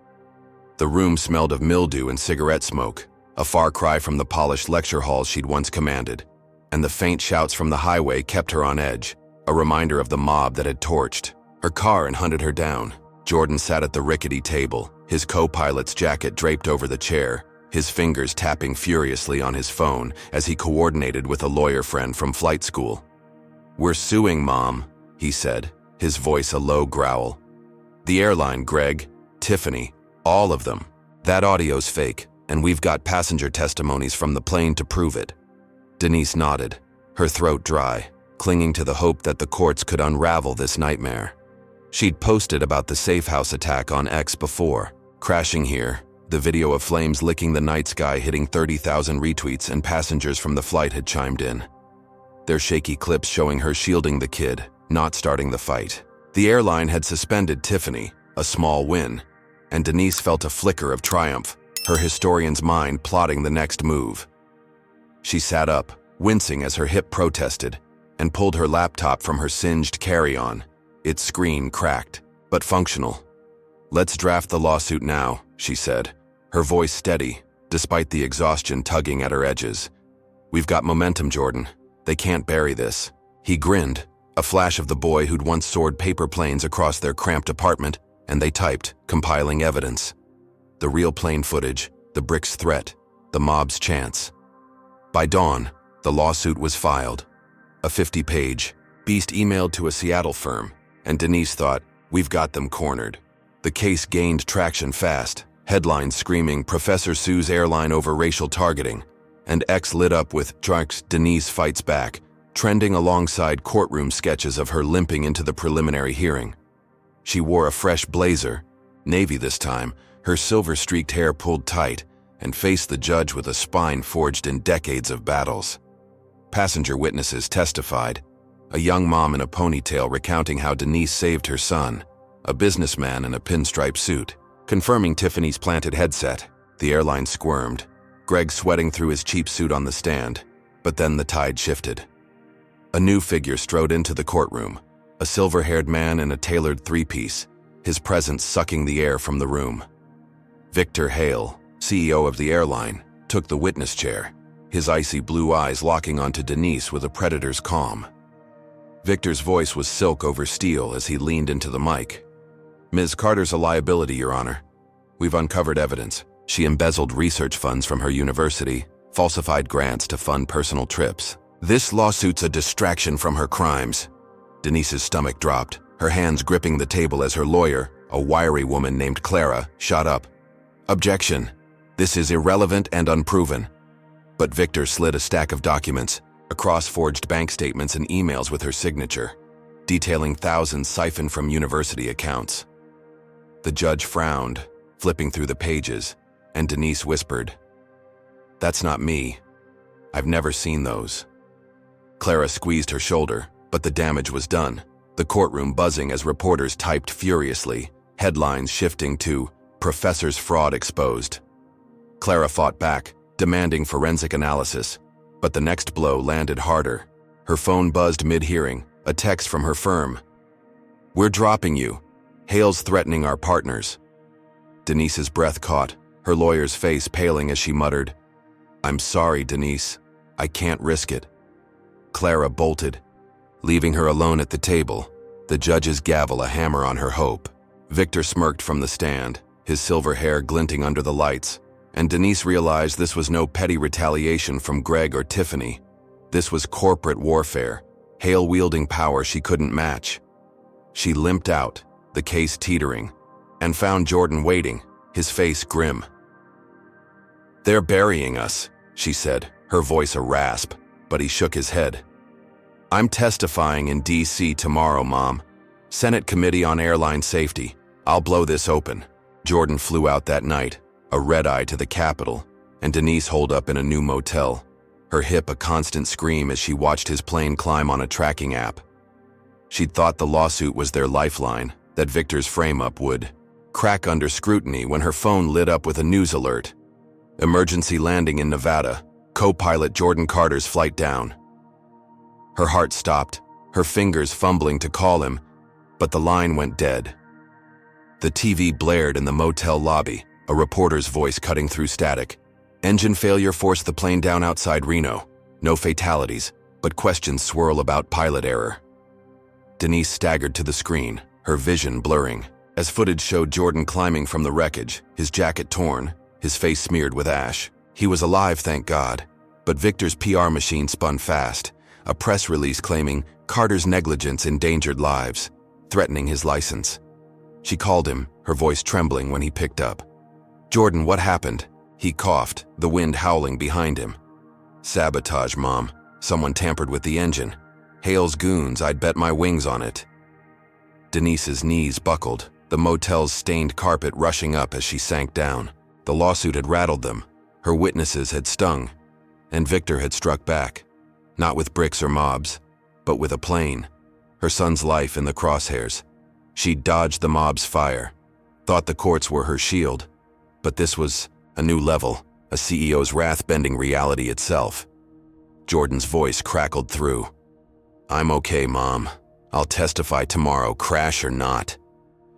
Speaker 1: The room smelled of mildew and cigarette smoke, a far cry from the polished lecture halls she'd once commanded, and the faint shouts from the highway kept her on edge, a reminder of the mob that had torched her car and hunted her down. Jordan sat at the rickety table, his co-pilot's jacket draped over the chair, his fingers tapping furiously on his phone as he coordinated with a lawyer friend from flight school. "We're suing, Mom," he said, his voice a low growl. "The airline, Greg, Tiffany, all of them. That audio's fake. And we've got passenger testimonies from the plane to prove it. Denise nodded, her throat dry, clinging to the hope that the courts could unravel this nightmare. She'd posted about the safe house attack on X before. Crashing here, the video of flames licking the night sky hitting 30,000 retweets, and passengers from the flight had chimed in. Their shaky clips showing her shielding the kid, not starting the fight. The airline had suspended Tiffany, a small win, and Denise felt a flicker of triumph, her historian's mind plotting the next move. She sat up, wincing as her hip protested, and pulled her laptop from her singed carry-on. Its screen cracked, but functional. "Let's draft the lawsuit now," she said, her voice steady, despite the exhaustion tugging at her edges. "We've got momentum, Jordan. They can't bury this." He grinned, a flash of the boy who'd once soared paper planes across their cramped apartment, and they typed, compiling evidence. The real plane footage, the brick's threat, the mob's chance. By dawn, the lawsuit was filed. A 50-page beast emailed to a Seattle firm, and Denise thought, "We've got them cornered." The case gained traction fast, headlines screaming Professor sues airline over racial targeting, and X lit up with "Drugs, Denise fights back," trending alongside courtroom sketches of her limping into the preliminary hearing. She wore a fresh blazer, navy this time, her silver-streaked hair pulled tight, and faced the judge with a spine forged in decades of battles. Passenger witnesses testified, a young mom in a ponytail recounting how Denise saved her son, a businessman in a pinstripe suit, confirming Tiffany's planted headset. The airline squirmed, Greg sweating through his cheap suit on the stand, but then the tide shifted. A new figure strode into the courtroom, a silver-haired man in a tailored three-piece, his presence sucking the air from the room. Victor Hale, CEO of the airline, took the witness chair, his icy blue eyes locking onto Denise with a predator's calm. Victor's voice was silk over steel as he leaned into the mic. "Ms. Carter's a liability, Your Honor. We've uncovered evidence. She embezzled research funds from her university, falsified grants to fund personal trips. This lawsuit's a distraction from her crimes." Denise's stomach dropped, her hands gripping the table as her lawyer, a wiry woman named Clara, shot up. "Objection. This is irrelevant and unproven." But Victor slid a stack of documents, across forged bank statements and emails with her signature, detailing thousands siphoned from university accounts. The judge frowned, flipping through the pages, and Denise whispered, "That's not me. I've never seen those." Clara squeezed her shoulder, but the damage was done, the courtroom buzzing as reporters typed furiously, headlines shifting to "Professor's fraud exposed." Clara fought back, demanding forensic analysis, but the next blow landed harder. Her phone buzzed mid-hearing, a text from her firm. "We're dropping you. Hale's threatening our partners." Denise's breath caught, her lawyer's face paling as she muttered, "I'm sorry, Denise. I can't risk it." Clara bolted, leaving her alone at the table, the judge's gavel a hammer on her hope. Victor smirked from the stand, his silver hair glinting under the lights, and Denise realized this was no petty retaliation from Greg or Tiffany. This was corporate warfare, Hale wielding power she couldn't match. She limped out, the case teetering, and found Jordan waiting, his face grim. "They're burying us," she said, her voice a rasp, but he shook his head. "I'm testifying in D.C. tomorrow, Mom. Senate Committee on Airline Safety. I'll blow this open." Jordan flew out that night, a red-eye to the Capitol, and Denise holed up in a new motel, her hip a constant scream as she watched his plane climb on a tracking app. She'd thought the lawsuit was their lifeline, that Victor's frame-up would crack under scrutiny when her phone lit up with a news alert. Emergency landing in Nevada, co-pilot Jordan Carter's flight down. Her heart stopped, her fingers fumbling to call him, but the line went dead. The TV blared in the motel lobby, a reporter's voice cutting through static. "Engine failure forced the plane down outside Reno. No fatalities, but questions swirl about pilot error." Denise staggered to the screen, her vision blurring, as footage showed Jordan climbing from the wreckage, his jacket torn, his face smeared with ash. He was alive, thank God. But Victor's PR machine spun fast, a press release claiming Carter's negligence endangered lives, threatening his license. She called him, her voice trembling when he picked up. "Jordan, what happened?" He coughed, the wind howling behind him. Sabotage, Mom. Someone tampered with the engine. Hale's goons, I'd bet my wings on it. Denise's knees buckled, the motel's stained carpet rushing up as she sank down. The lawsuit had rattled them. Her witnesses had stung. And Victor had struck back. Not with bricks or mobs, but with a plane. Her son's life in the crosshairs. She'd dodged the mob's fire. Thought the courts were her shield. But this was a new level, a CEO's wrath-bending reality itself. Jordan's voice crackled through. I'm okay, Mom. I'll testify tomorrow, crash or not.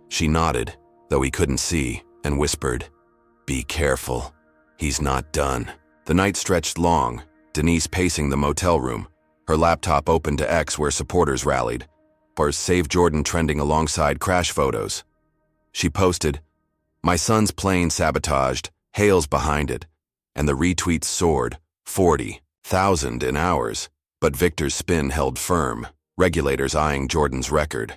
Speaker 1: She nodded, though he couldn't see, and whispered, Be careful. He's not done. The night stretched long, Denise pacing the motel room, her laptop open to X where supporters rallied, or Save Jordan trending alongside crash photos. She posted, My son's plane sabotaged, Hale's behind it, and the retweets soared, 40,000 in hours. But Victor's spin held firm, regulators eyeing Jordan's record.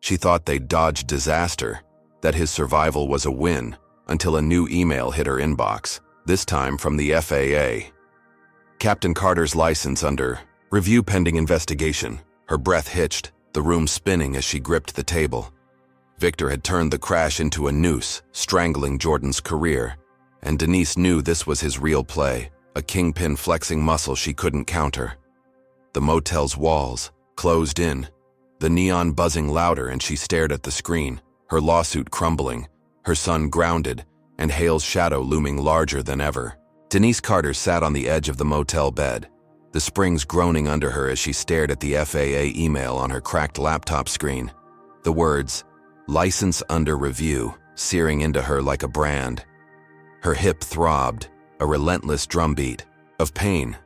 Speaker 1: She thought they'd dodged disaster, that his survival was a win, until a new email hit her inbox, this time from the FAA. Captain Carter's license under review pending investigation. Her breath hitched, the room spinning as she gripped the table. Victor had turned the crash into a noose, strangling Jordan's career, and Denise knew this was his real play, a kingpin flexing muscle she couldn't counter. The motel's walls closed in, the neon buzzing louder, and she stared at the screen, her lawsuit crumbling, her son grounded, and Hale's shadow looming larger than ever. Denise Carter sat on the edge of the motel bed, the springs groaning under her as she stared at the FAA email on her cracked laptop screen. The words, License under review, searing into her like a brand. Her hip throbbed, a relentless drumbeat of pain,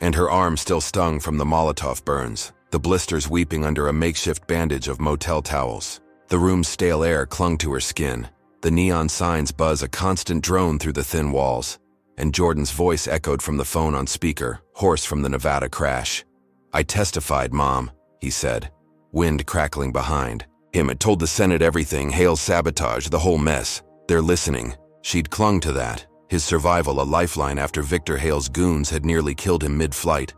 Speaker 1: and her arm still stung from the Molotov burns, the blisters weeping under a makeshift bandage of motel towels. The room's stale air clung to her skin, the neon signs buzz a constant drone through the thin walls, and Jordan's voice echoed from the phone on speaker, hoarse from the Nevada crash. I testified, Mom, he said, wind crackling behind. Him had told the Senate everything, Hale's sabotage, the whole mess. They're listening. She'd clung to that, his survival a lifeline after Victor Hale's goons had nearly killed him mid-flight.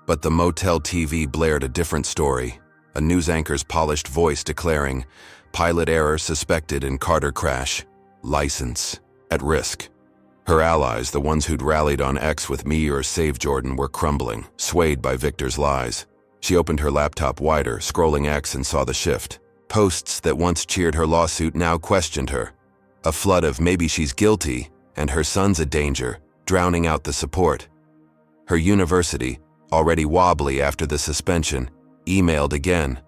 Speaker 1: But the motel TV blared a different story, a news anchor's polished voice declaring, pilot error suspected in Carter crash, license at risk. Her allies, the ones who'd rallied on X with me or Save Jordan, were crumbling, swayed by Victor's lies. She opened her laptop wider, scrolling X, and saw the shift. Posts that once cheered her lawsuit now questioned her. A flood of maybe she's guilty and her son's a danger, drowning out the support. Her university, already wobbly after the suspension, emailed again.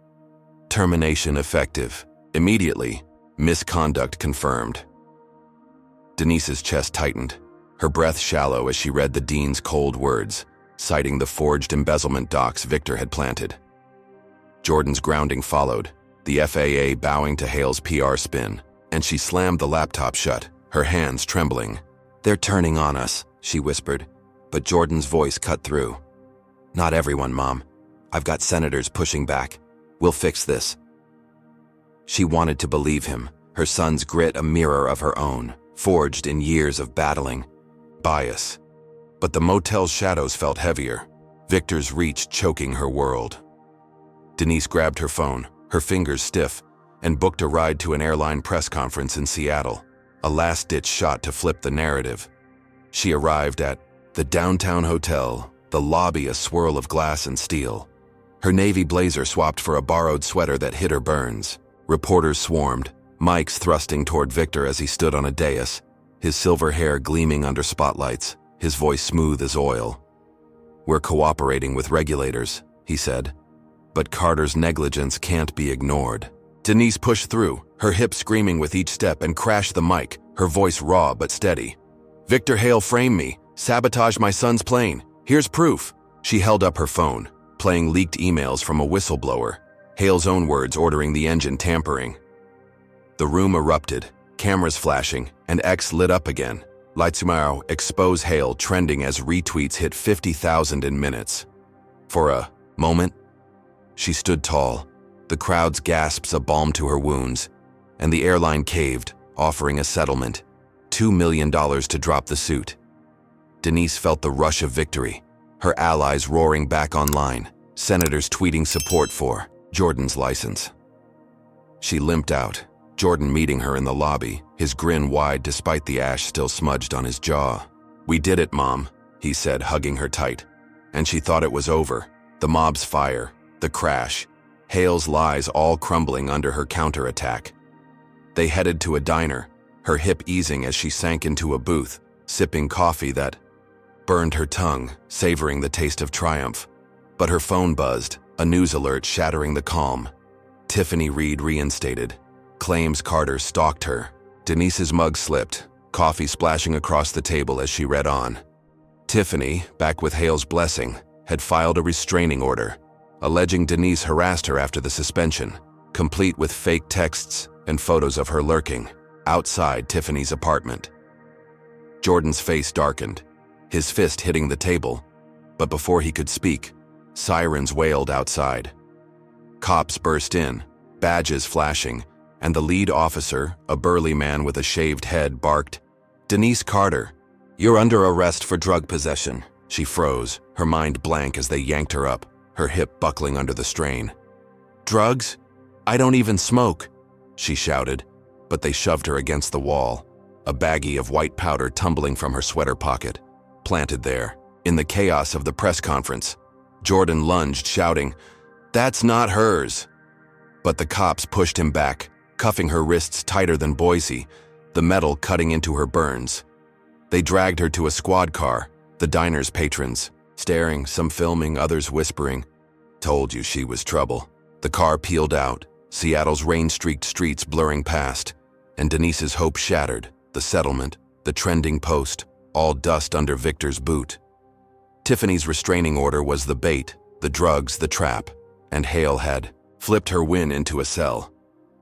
Speaker 1: Termination effective. Immediately, misconduct confirmed. Denise's chest tightened, her breath shallow as she read the dean's cold words, citing the forged embezzlement docs Victor had planted. Jordan's grounding followed, the FAA bowing to Hale's PR spin, and she slammed the laptop shut, her hands trembling. They're turning on us, she whispered, but Jordan's voice cut through. Not everyone, Mom. I've got senators pushing back. We'll fix this. She wanted to believe him, her son's grit a mirror of her own, forged in years of battling bias. But the motel's shadows felt heavier, Victor's reach choking her world. Denise grabbed her phone, her fingers stiff, and booked a ride to an airline press conference in Seattle, a last-ditch shot to flip the narrative. She arrived at the downtown hotel, the lobby a swirl of glass and steel. Her navy blazer swapped for a borrowed sweater that hid her burns. Reporters swarmed, mics thrusting toward Victor as he stood on a dais, his silver hair gleaming under spotlights, his voice smooth as oil. We're cooperating with regulators, he said, but Carter's negligence can't be ignored. Denise pushed through, her hips screaming with each step, and crashed the mic, her voice raw but steady. Victor Hale framed me, sabotaged my son's plane. Here's proof. She held up her phone, playing leaked emails from a whistleblower, Hale's own words ordering the engine tampering. The room erupted, cameras flashing, and X lit up again. Lights tomorrow expose Hale trending as retweets hit 50,000 in minutes. For a moment, she stood tall, the crowd's gasps a balm to her wounds, and the airline caved, offering a settlement. $2 million to drop the suit. Denise felt the rush of victory, her allies roaring back online, senators tweeting support for Jordan's license. She limped out, Jordan meeting her in the lobby, his grin wide despite the ash still smudged on his jaw. "We did it, Mom," he said, hugging her tight. And she thought it was over. The mob's fire, the crash, Hale's lies all crumbling under her counterattack. They headed to a diner, her hip easing as she sank into a booth, sipping coffee that burned her tongue, savoring the taste of triumph. But her phone buzzed, a news alert shattering the calm. Tiffany Reed reinstated. Claims Carter stalked her. Denise's mug slipped, coffee splashing across the table as she read on. Tiffany, back with Hale's blessing, had filed a restraining order, alleging Denise harassed her after the suspension, complete with fake texts and photos of her lurking outside Tiffany's apartment. Jordan's face darkened, his fist hitting the table, but before he could speak, sirens wailed outside. Cops burst in, badges flashing, and the lead officer, a burly man with a shaved head, barked, "Denise Carter, you're under arrest for drug possession." She froze, her mind blank as they yanked her up, her hip buckling under the strain. "Drugs? I don't even smoke," she shouted, but they shoved her against the wall, a baggie of white powder tumbling from her sweater pocket, planted there. In the chaos of the press conference, Jordan lunged, shouting, "That's not hers!" But the cops pushed him back, cuffing her wrists tighter than Boise, the metal cutting into her burns. They dragged her to a squad car, the diner's patrons, staring, some filming, others whispering, "Told you she was trouble." The car peeled out, Seattle's rain-streaked streets blurring past, and Denise's hope shattered, the settlement, the trending post, all dust under Victor's boot. Tiffany's restraining order was the bait, the drugs, the trap, and Hale had flipped her win into a cell.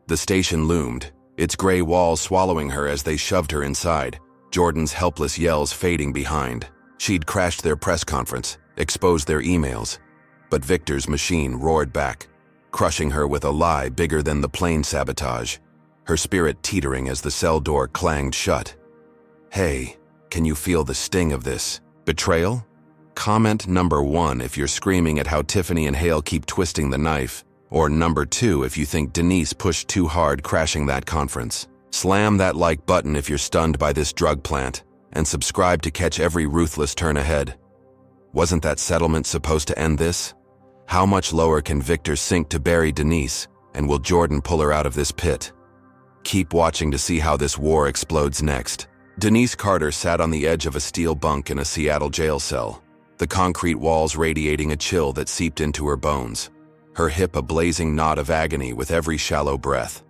Speaker 1: The station loomed, its gray walls swallowing her as they shoved her inside, Jordan's helpless yells fading behind. She'd crashed their press conference, exposed their emails, but Victor's machine roared back, crushing her with a lie bigger than the plane sabotage, her spirit teetering as the cell door clanged shut. "Hey, can you feel the sting of this? Betrayal? Comment number 1 if you're screaming at how Tiffany and Hale keep twisting the knife, or number 2 if you think Denise pushed too hard crashing that conference. Slam that like button if you're stunned by this drug plant, and subscribe to catch every ruthless turn ahead. Wasn't that settlement supposed to end this? How much lower can Victor sink to bury Denise, and will Jordan pull her out of this pit? Keep watching to see how this war explodes next. Denise Carter sat on the edge of a steel bunk in a Seattle jail cell, the concrete walls radiating a chill that seeped into her bones, her hip a blazing knot of agony with every shallow breath.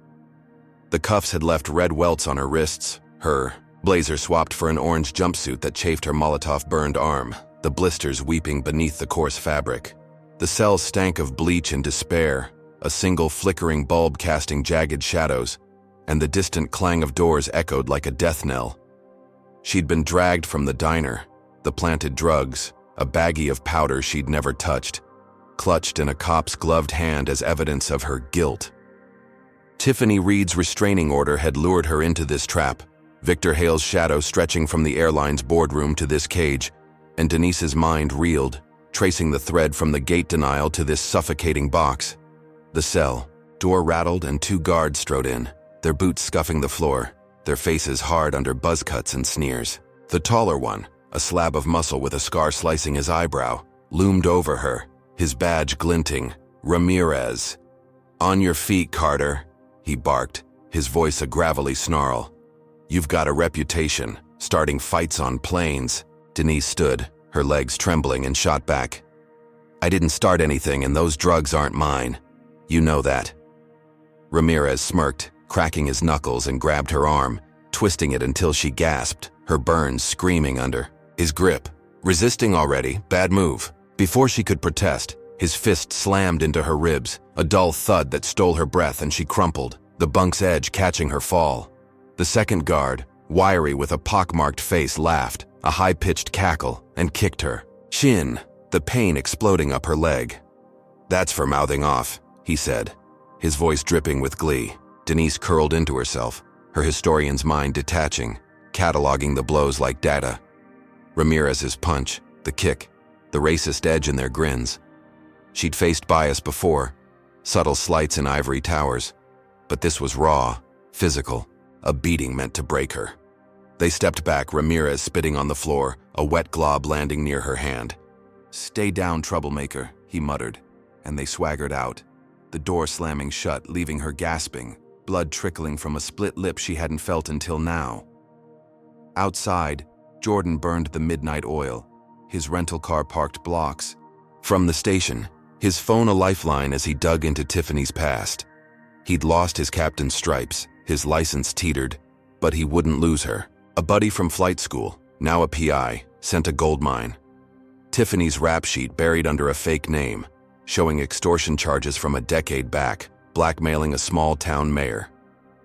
Speaker 1: The cuffs had left red welts on her wrists, her blazer swapped for an orange jumpsuit that chafed her Molotov-burned arm, the blisters weeping beneath the coarse fabric. The cell stank of bleach and despair, a single flickering bulb casting jagged shadows, and the distant clang of doors echoed like a death knell. She'd been dragged from the diner, the planted drugs, a baggie of powder she'd never touched, clutched in a cop's gloved hand as evidence of her guilt. Tiffany Reed's restraining order had lured her into this trap, Victor Hale's shadow stretching from the airline's boardroom to this cage, and Denise's mind reeled, tracing the thread from the gate denial to this suffocating box. The cell, door rattled and 2 guards strode in, their boots scuffing the floor, their faces hard under buzz cuts and sneers. The taller one, a slab of muscle with a scar slicing his eyebrow, loomed over her, his badge glinting. "Ramirez." "On your feet, Carter," he barked, his voice a gravelly snarl. "You've got a reputation, starting fights on planes." Denise stood, her legs trembling, and shot back. "I didn't start anything, and those drugs aren't mine. You know that." Ramirez smirked, cracking his knuckles, and grabbed her arm, twisting it until she gasped, her burns screaming under his grip. "Resisting already, bad move." Before she could protest, his fist slammed into her ribs, a dull thud that stole her breath, and she crumpled, the bunk's edge catching her fall. The second guard, wiry with a pockmarked face, laughed, a high-pitched cackle, and kicked her shin, the pain exploding up her leg. "That's for mouthing off," he said, his voice dripping with glee. Denise curled into herself, her historian's mind detaching, cataloging the blows like data. Ramirez's punch, the kick, the racist edge in their grins. She'd faced bias before, subtle slights in ivory towers, but this was raw, physical, a beating meant to break her. They stepped back, Ramirez spitting on the floor, a wet glob landing near her hand. "Stay down, troublemaker," he muttered, and they swaggered out, the door slamming shut, leaving her gasping, blood trickling from a split lip she hadn't felt until now. Outside, Jordan burned the midnight oil, his rental car parked blocks from the station, his phone a lifeline as he dug into Tiffany's past. He'd lost his captain's stripes, his license teetered, but he wouldn't lose her. A buddy from flight school, now a PI, sent a goldmine. Tiffany's rap sheet buried under a fake name, showing extortion charges from a decade back, blackmailing a small-town mayor.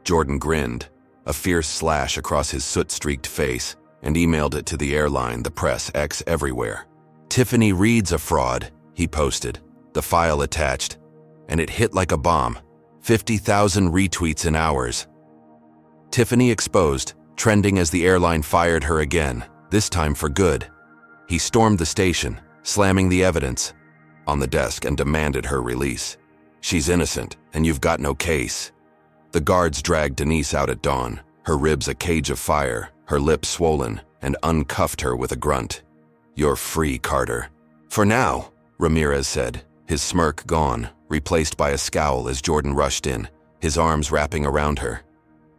Speaker 1: Jordan grinned, a fierce slash across his soot-streaked face, and emailed it to the airline, the press, X everywhere. "Tiffany Reed's a fraud," he posted, the file attached, and it hit like a bomb. 50,000 retweets in hours. Tiffany exposed, trending as the airline fired her again, this time for good. He stormed the station, slamming the evidence on the desk, and demanded her release. "She's innocent, and you've got no case." The guards dragged Denise out at dawn, her ribs a cage of fire, her lips swollen, and uncuffed her with a grunt. "You're free, Carter." "For now," Ramirez said, his smirk gone, replaced by a scowl as Jordan rushed in, his arms wrapping around her.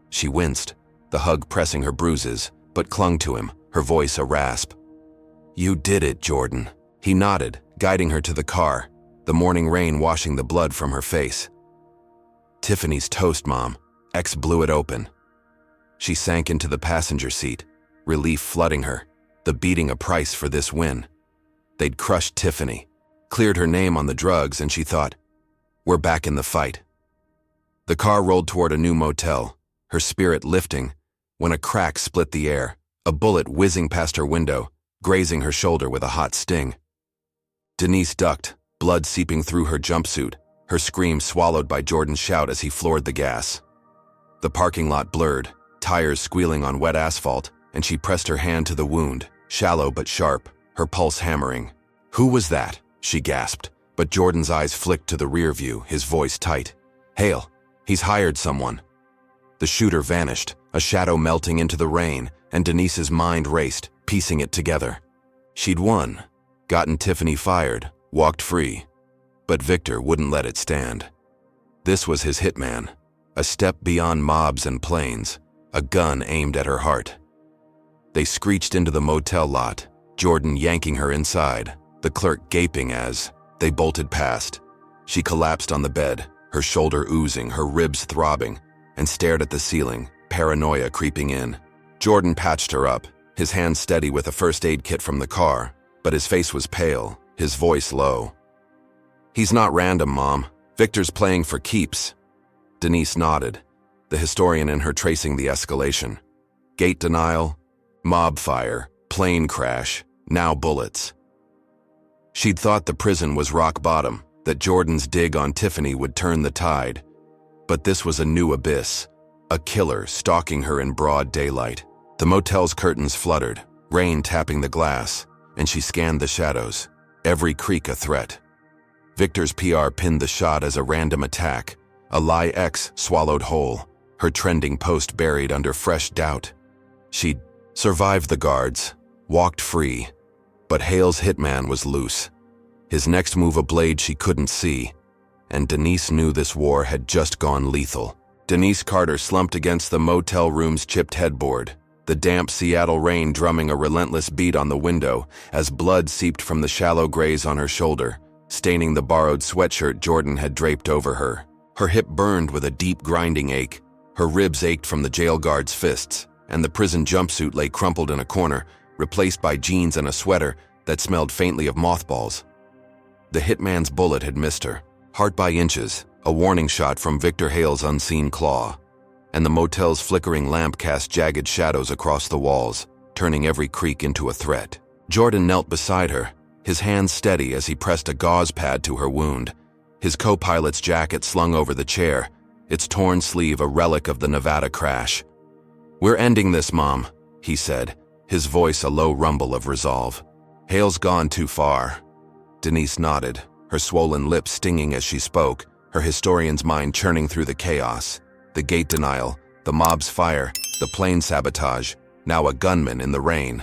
Speaker 1: She winced, the hug pressing her bruises, but clung to him, her voice a rasp. "You did it, Jordan." He nodded, guiding her to the car, the morning rain washing the blood from her face. "Tiffany's toast, Mom." X blew it open. She sank into the passenger seat, relief flooding her, the beating a price for this win. They'd crushed Tiffany, cleared her name on the drugs, and she thought, "We're back in the fight." The car rolled toward a new motel, her spirit lifting, when a crack split the air, a bullet whizzing past her window, grazing her shoulder with a hot sting. Denise ducked, blood seeping through her jumpsuit, her scream swallowed by Jordan's shout as he floored the gas. The parking lot blurred, tires squealing on wet asphalt, and she pressed her hand to the wound, shallow but sharp, her pulse hammering. "Who was that?" she gasped, but Jordan's eyes flicked to the rear view, his voice tight. "Hale, he's hired someone." The shooter vanished, a shadow melting into the rain, and Denise's mind raced, piecing it together. She'd won, gotten Tiffany fired, walked free. But Victor wouldn't let it stand. This was his hitman, a step beyond mobs and planes, a gun aimed at her heart. They screeched into the motel lot, Jordan yanking her inside, the clerk gaping as they bolted past. She collapsed on the bed, her shoulder oozing, her ribs throbbing, and stared at the ceiling, paranoia creeping in. Jordan patched her up, his hand steady with a first aid kit from the car, but his face was pale, his voice low. "He's not random, Mom. Victor's playing for keeps." Denise nodded, the historian in her tracing the escalation. Gate denial, mob fire, plane crash, now bullets. She'd thought the prison was rock bottom, that Jordan's dig on Tiffany would turn the tide. But this was a new abyss, a killer stalking her in broad daylight. The motel's curtains fluttered, rain tapping the glass, and she scanned the shadows, every creak a threat. Victor's PR pinned the shot as a random attack, a lie X swallowed whole, her trending post buried under fresh doubt. She'd survived the guards, walked free, but Hale's hitman was loose. His next move a blade she couldn't see, and Denise knew this war had just gone lethal. Denise Carter slumped against the motel room's chipped headboard, the damp Seattle rain drumming a relentless beat on the window as blood seeped from the shallow graze on her shoulder, staining the borrowed sweatshirt Jordan had draped over her. Her hip burned with a deep grinding ache, her ribs ached from the jail guard's fists, and the prison jumpsuit lay crumpled in a corner, replaced by jeans and a sweater that smelled faintly of mothballs. The hitman's bullet had missed her, heart by inches, a warning shot from Victor Hale's unseen claw, and the motel's flickering lamp cast jagged shadows across the walls, turning every creak into a threat. Jordan knelt beside her, his hands steady as he pressed a gauze pad to her wound, his co-pilot's jacket slung over the chair, its torn sleeve a relic of the Nevada crash. "We're ending this, Mom," he said, his voice a low rumble of resolve. Hale's gone too far. Denise nodded, her swollen lips stinging as she spoke, her historian's mind churning through the chaos. The gate denial, the mob's fire, the plane sabotage, now a gunman in the rain.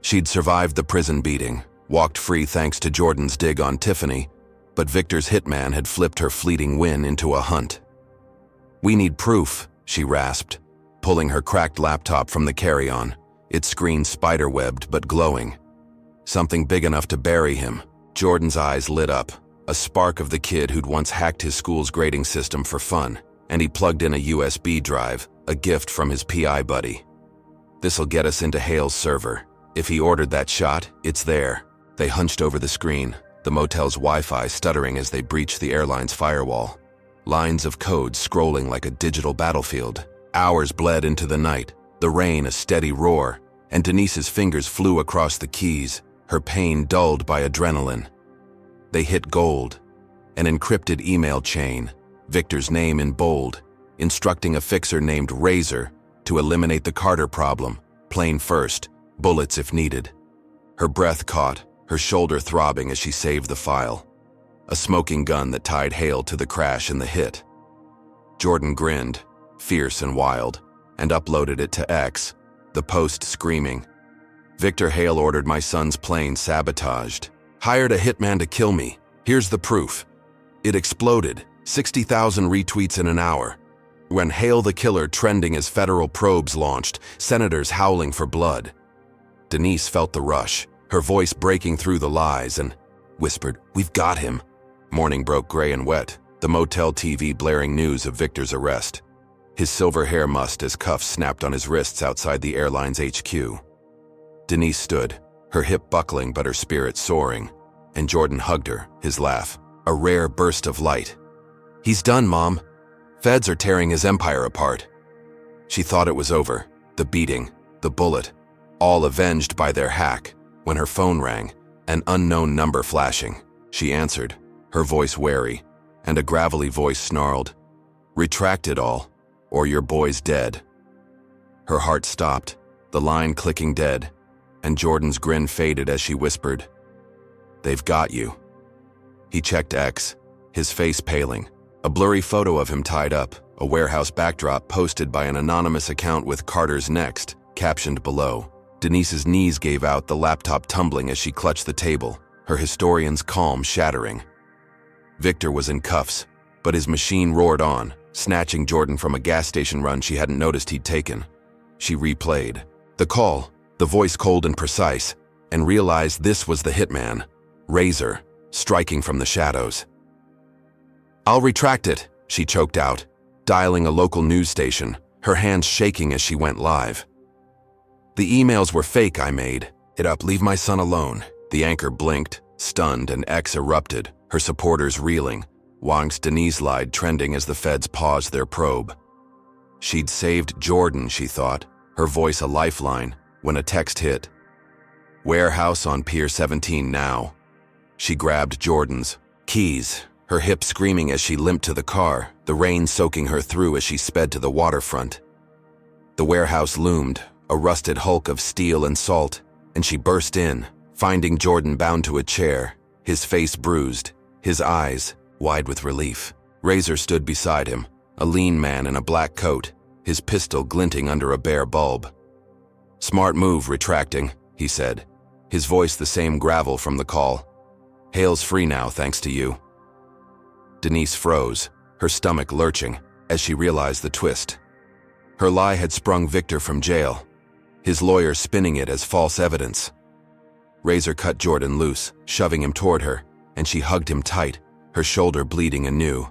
Speaker 1: She'd survived the prison beating, walked free thanks to Jordan's dig on Tiffany, but Victor's hitman had flipped her fleeting win into a hunt. "We need proof," she rasped, pulling her cracked laptop from the carry-on, its screen spider-webbed but glowing. Something big enough to bury him. Jordan's eyes lit up, a spark of the kid who'd once hacked his school's grading system for fun, and he plugged in a USB drive, a gift from his PI buddy. "This'll get us into Hale's server. If he ordered that shot, it's there." They hunched over the screen, the motel's Wi-Fi stuttering as they breached the airline's firewall. Lines of code scrolling like a digital battlefield. Hours bled into the night, the rain a steady roar, and Denise's fingers flew across the keys, her pain dulled by adrenaline. They hit gold, an encrypted email chain, Victor's name in bold, instructing a fixer named Razor to eliminate the Carter problem, plane first, bullets if needed. Her breath caught, her shoulder throbbing as she saved the file. A smoking gun that tied Hale to the crash and the hit. Jordan grinned, fierce and wild, and uploaded it to X, the post screaming, "Victor Hale ordered my son's plane sabotaged. Hired a hitman to kill me. Here's the proof." It exploded, 60,000 retweets in an hour. When Hale the killer trending as federal probes launched, senators howling for blood. Denise felt the rush, her voice breaking through the lies, and whispered, "We've got him." Morning broke gray and wet, the motel TV blaring news of Victor's arrest. His silver hair mussed as cuffs snapped on his wrists outside the airline's HQ. Denise stood, her hip buckling but her spirit soaring, and Jordan hugged her, his laugh, a rare burst of light. "He's done, Mom. Feds are tearing his empire apart." She thought it was over, the beating, the bullet, all avenged by their hack, when her phone rang, an unknown number flashing. She answered, her voice wary, and a gravelly voice snarled, "Retract it all, or your boy's dead." Her heart stopped, the line clicking dead, and Jordan's grin faded as she whispered, "They've got you." He checked X, his face paling, a blurry photo of him tied up, a warehouse backdrop posted by an anonymous account with Carter's Next, captioned below. Denise's knees gave out, the laptop tumbling as she clutched the table, her historian's calm shattering. Victor was in cuffs, but his machine roared on, snatching Jordan from a gas station run she hadn't noticed he'd taken. She replayed the call, the voice cold and precise, and realized this was the hitman, Razor, striking from the shadows. "I'll retract it," she choked out, dialing a local news station, her hands shaking as she went live. "The emails were fake I made. It up, leave my son alone." The anchor blinked, stunned, and X erupted, her supporters reeling. Wang's Denise lied trending as the feds paused their probe. She'd saved Jordan, she thought, her voice a lifeline, when a text hit. "Warehouse on Pier 17 now." She grabbed Jordan's keys, her hips screaming as she limped to the car, the rain soaking her through as she sped to the waterfront. The warehouse loomed, a rusted hulk of steel and salt, and she burst in, finding Jordan bound to a chair, his face bruised, his eyes wide with relief. Razor stood beside him, a lean man in a black coat, his pistol glinting under a bare bulb. "Smart move, retracting," he said, his voice the same gravel from the call. "Hale's free now, thanks to you." Denise froze, her stomach lurching, as she realized the twist. Her lie had sprung Victor from jail, his lawyer spinning it as false evidence. Razor cut Jordan loose, shoving him toward her, and she hugged him tight, her shoulder bleeding anew.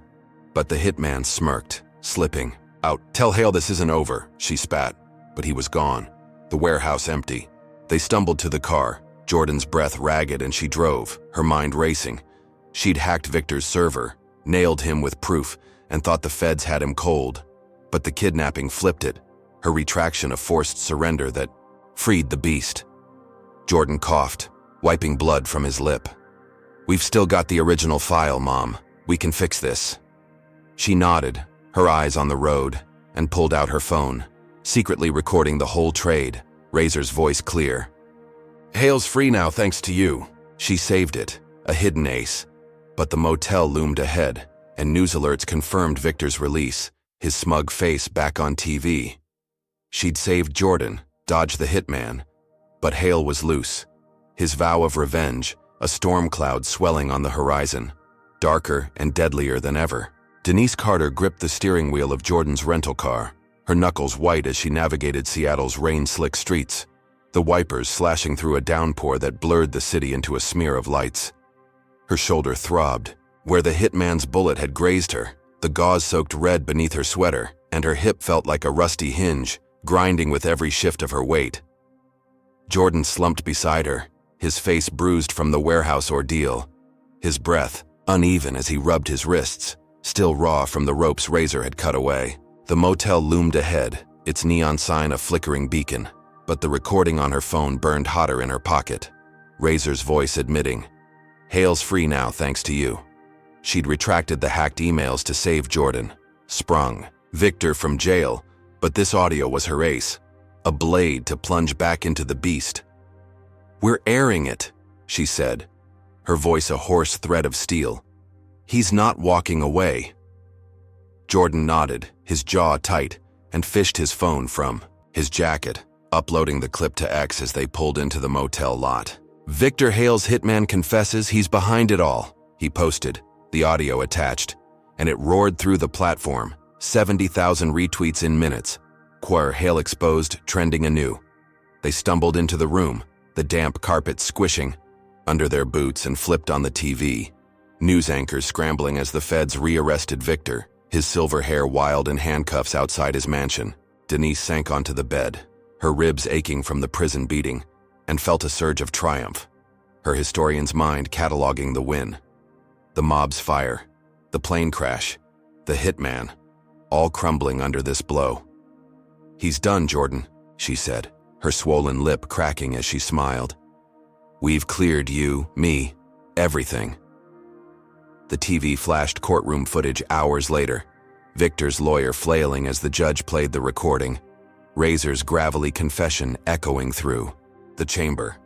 Speaker 1: But the hitman smirked, slipping out. "Tell Hale this isn't over," she spat, but he was gone, the warehouse empty. They stumbled to the car, Jordan's breath ragged, and she drove, her mind racing. She'd hacked Victor's server, nailed him with proof, and thought the feds had him cold. But the kidnapping flipped it, her retraction a forced surrender that freed the beast. Jordan coughed, wiping blood from his lip. "We've still got the original file, Mom. We can fix this." She nodded, her eyes on the road, and pulled out her phone, secretly recording the whole trade, Razor's voice clear. "Hale's free now thanks to you." She saved it, a hidden ace. But the motel loomed ahead, and news alerts confirmed Victor's release, his smug face back on TV. She'd saved Jordan, dodged the hitman, but Hale was loose. His vow of revenge, a storm cloud swelling on the horizon, darker and deadlier than ever. Denise Carter gripped the steering wheel of Jordan's rental car, her knuckles white as she navigated Seattle's rain-slick streets, the wipers slashing through a downpour that blurred the city into a smear of lights. Her shoulder throbbed, where the hitman's bullet had grazed her, the gauze soaked red beneath her sweater, and her hip felt like a rusty hinge, grinding with every shift of her weight. Jordan slumped beside her, his face bruised from the warehouse ordeal, his breath uneven as he rubbed his wrists, still raw from the ropes Razor had cut away. The motel loomed ahead, its neon sign a flickering beacon, but the recording on her phone burned hotter in her pocket. Razor's voice admitting, "Hale's free now thanks to you." She'd retracted the hacked emails to save Jordan, sprung Victor from jail, but this audio was her ace, a blade to plunge back into the beast. "We're airing it," she said, her voice a hoarse thread of steel. "He's not walking away." Jordan nodded, his jaw tight, and fished his phone from his jacket, uploading the clip to X as they pulled into the motel lot. "Victor Hale's hitman confesses he's behind it all," he posted, the audio attached, and it roared through the platform, 70,000 retweets in minutes. Quar Hale exposed, trending anew. They stumbled into the room, the damp carpet squishing under their boots, and flipped on the TV. News anchors scrambling as the feds rearrested Victor, his silver hair wild in handcuffs outside his mansion. Denise sank onto the bed, her ribs aching from the prison beating, and felt a surge of triumph, her historian's mind cataloging the win. The mob's fire, the plane crash, the hitman, all crumbling under this blow. "He's done, Jordan," she said, her swollen lip cracking as she smiled. "We've cleared you, me, everything." The TV flashed courtroom footage hours later, Victor's lawyer flailing as the judge played the recording, Razor's gravelly confession echoing through the chamber.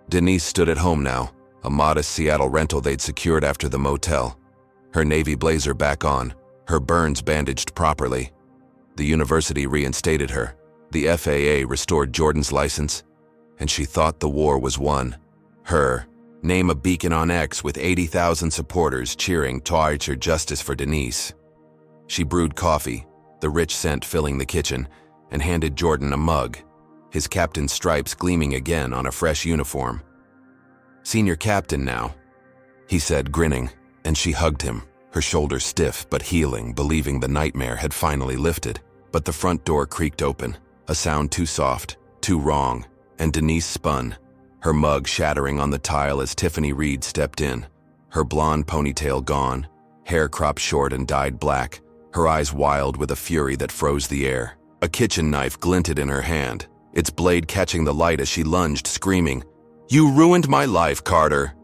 Speaker 1: Denise stood at home now, a modest Seattle rental they'd secured after the motel, her navy blazer back on, her burns bandaged properly. The university reinstated her, the FAA restored Jordan's license, and she thought the war was won. Her name a beacon on X with 80,000 supporters cheering torture justice for Denise. She brewed coffee, the rich scent filling the kitchen, and handed Jordan a mug, his captain's stripes gleaming again on a fresh uniform. "Senior captain now," he said, grinning, and she hugged him, her shoulders stiff but healing, believing the nightmare had finally lifted. But the front door creaked open, a sound too soft, too wrong, and Denise spun, her mug shattering on the tile as Tiffany Reed stepped in, her blonde ponytail gone, hair cropped short and dyed black, her eyes wild with a fury that froze the air. A kitchen knife glinted in her hand, its blade catching the light as she lunged, screaming, "You ruined my life, Carter!"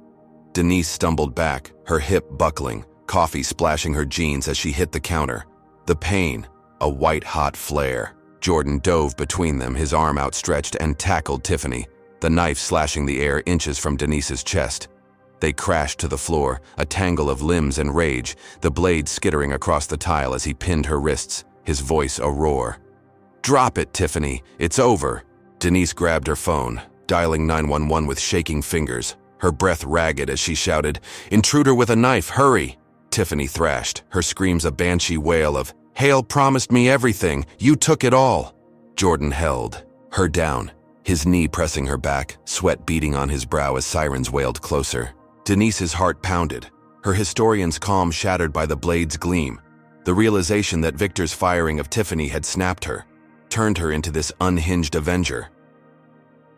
Speaker 1: Denise stumbled back, her hip buckling, coffee splashing her jeans as she hit the counter. The pain, a white-hot flare. Jordan dove between them, his arm outstretched, and tackled Tiffany, the knife slashing the air inches from Denise's chest. They crashed to the floor, a tangle of limbs and rage, the blade skittering across the tile as he pinned her wrists, his voice a roar. "Drop it, Tiffany, it's over." Denise grabbed her phone, dialing 911 with shaking fingers, her breath ragged as she shouted, "Intruder with a knife, hurry!" Tiffany thrashed, her screams a banshee wail of, "Hale promised me everything, you took it all." Jordan held her down, his knee pressing her back, sweat beading on his brow as sirens wailed closer. Denise's heart pounded, her historian's calm shattered by the blade's gleam. The realization that Victor's firing of Tiffany had snapped her, turned her into this unhinged avenger.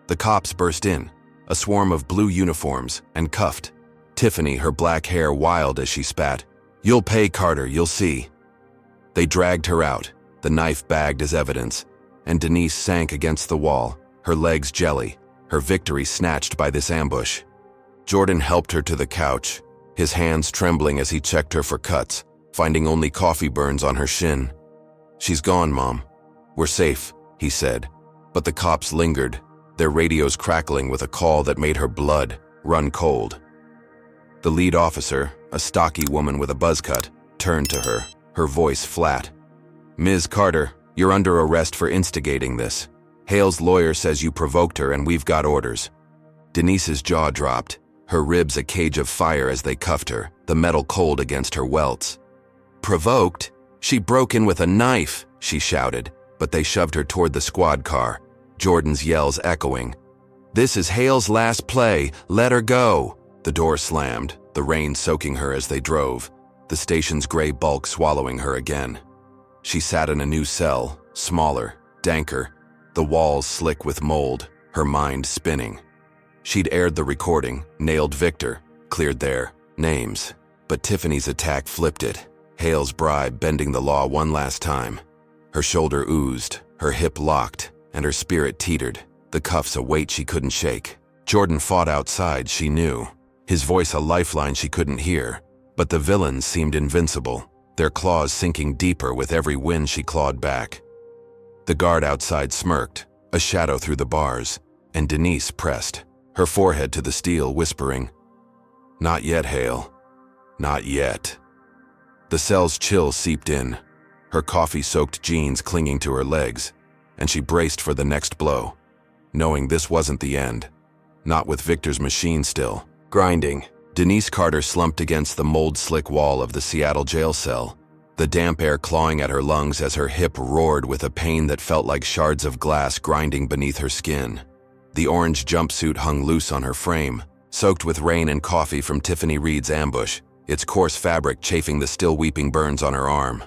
Speaker 1: The cops burst in, a swarm of blue uniforms, and cuffed Tiffany, her black hair wild as she spat. "You'll pay, Carter, you'll see." They dragged her out, the knife bagged as evidence, and Denise sank against the wall, her legs jelly, her victory snatched by this ambush. Jordan helped her to the couch, his hands trembling as he checked her for cuts, finding only coffee burns on her shin. "She's gone, Mom. We're safe," he said, but the cops lingered, their radios crackling with a call that made her blood run cold. The lead officer, a stocky woman with a buzz cut, turned to her, her voice flat. "Ms. Carter, you're under arrest for instigating this. Hale's lawyer says you provoked her and we've got orders." Denise's jaw dropped, her ribs a cage of fire as they cuffed her, the metal cold against her welts. "Provoked? She broke in with a knife," she shouted, but they shoved her toward the squad car, Jordan's yells echoing. "This is Hale's last play, let her go." The door slammed, the rain soaking her as they drove, the station's gray bulk swallowing her again. She sat in a new cell, smaller, danker, the walls slick with mold, her mind spinning. She'd aired the recording, nailed Victor, cleared their names, but Tiffany's attack flipped it, Hale's bribe bending the law one last time. Her shoulder oozed, her hip locked, and her spirit teetered, the cuffs a weight she couldn't shake. Jordan fought outside, she knew, his voice a lifeline she couldn't hear, but the villains seemed invincible, their claws sinking deeper with every wind she clawed back. The guard outside smirked, a shadow through the bars, and Denise pressed, her forehead to the steel, whispering, "Not yet, Hale. Not yet." The cell's chill seeped in, her coffee-soaked jeans clinging to her legs, and she braced for the next blow, knowing this wasn't the end. Not with Victor's machine still grinding. Denise Carter slumped against the mold-slick wall of the Seattle jail cell, the damp air clawing at her lungs as her hip roared with a pain that felt like shards of glass grinding beneath her skin. The orange jumpsuit hung loose on her frame, soaked with rain and coffee from Tiffany Reed's ambush, its coarse fabric chafing the still weeping burns on her arm.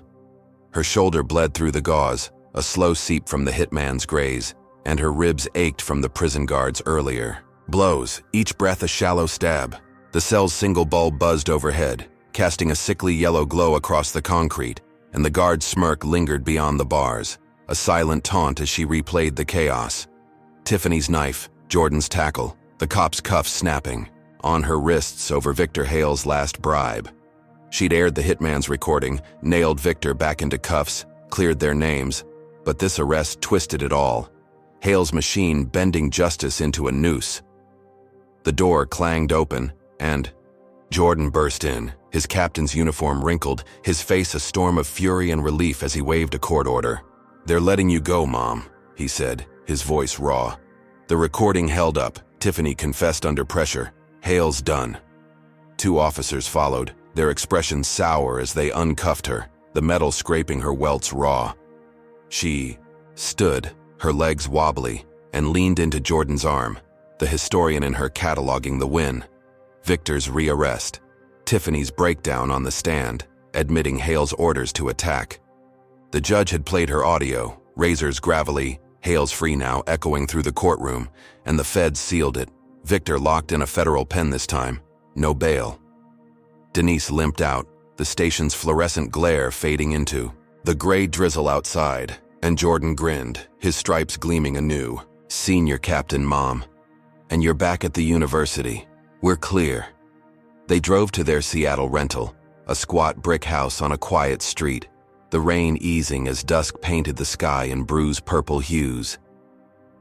Speaker 1: Her shoulder bled through the gauze, a slow seep from the hitman's graze, and her ribs ached from the prison guards earlier. Blows, each breath a shallow stab. The cell's single bulb buzzed overhead, casting a sickly yellow glow across the concrete, and the guard's smirk lingered beyond the bars, a silent taunt as she replayed the chaos. Tiffany's knife, Jordan's tackle, the cop's cuffs snapping, on her wrists over Victor Hale's last bribe. She'd aired the hitman's recording, nailed Victor back into cuffs, cleared their names, but this arrest twisted it all. Hale's machine bending justice into a noose. The door clanged open, and Jordan burst in, his captain's uniform wrinkled, his face a storm of fury and relief as he waved a court order. "They're letting you go, Mom," he said, his voice raw. The recording held up, Tiffany confessed under pressure. "Hale's done." 2 officers followed, their expressions sour as they uncuffed her, the metal scraping her welts raw. She stood, her legs wobbly, and leaned into Jordan's arm, the historian in her cataloging the win. Victor's rearrest, Tiffany's breakdown on the stand, admitting Hale's orders to attack. The judge had played her audio, Razor's gravelly, "Hale's free now," echoing through the courtroom, and the feds sealed it. Victor locked in a federal pen this time, no bail. Denise limped out, the station's fluorescent glare fading into the gray drizzle outside, and Jordan grinned, his stripes gleaming anew. "Senior Captain, Mom. And you're back at the university. We're clear." They drove to their Seattle rental, a squat brick house on a quiet street, the rain easing as dusk painted the sky in bruised purple hues.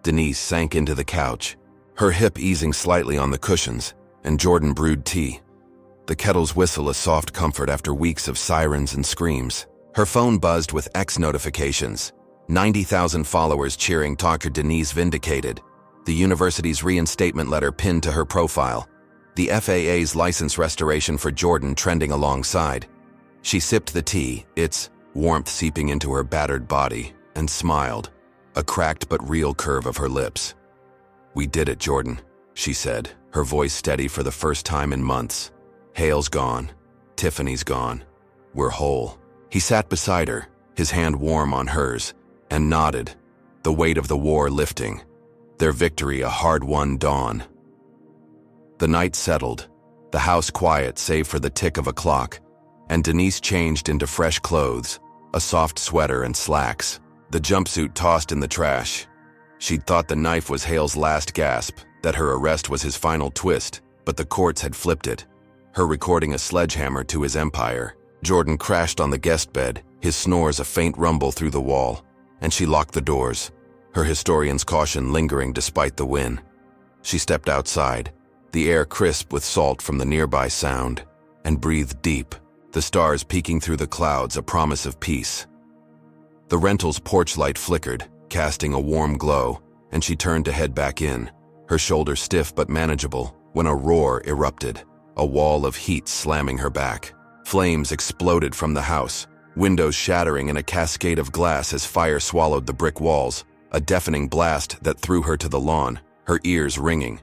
Speaker 1: Denise sank into the couch, her hip easing slightly on the cushions, and Jordan brewed tea. The kettle's whistle a soft comfort after weeks of sirens and screams. Her phone buzzed with X notifications. 90,000 followers cheering Dr. Denise vindicated. The university's reinstatement letter pinned to her profile. The FAA's license restoration for Jordan trending alongside. She sipped the tea, its warmth seeping into her battered body, and smiled, a cracked but real curve of her lips. "We did it, Jordan," she said, her voice steady for the first time in months. "Hale's gone. Tiffany's gone. We're whole." He sat beside her, his hand warm on hers, and nodded, the weight of the war lifting, their victory a hard-won dawn. The night settled, the house quiet save for the tick of a clock, and Denise changed into fresh clothes, a soft sweater and slacks, the jumpsuit tossed in the trash. She'd thought the knife was Hale's last gasp, that her arrest was his final twist, but the courts had flipped it, her recording a sledgehammer to his empire. Jordan crashed on the guest bed, his snores a faint rumble through the wall, and she locked the doors, her historian's caution lingering despite the win. She stepped outside, the air crisp with salt from the nearby sound, and breathed deep, the stars peeking through the clouds, a promise of peace. The rental's porch light flickered, casting a warm glow, and she turned to head back in, her shoulders stiff but manageable, when a roar erupted, a wall of heat slamming her back. Flames exploded from the house, windows shattering in a cascade of glass as fire swallowed the brick walls, a deafening blast that threw her to the lawn, her ears ringing.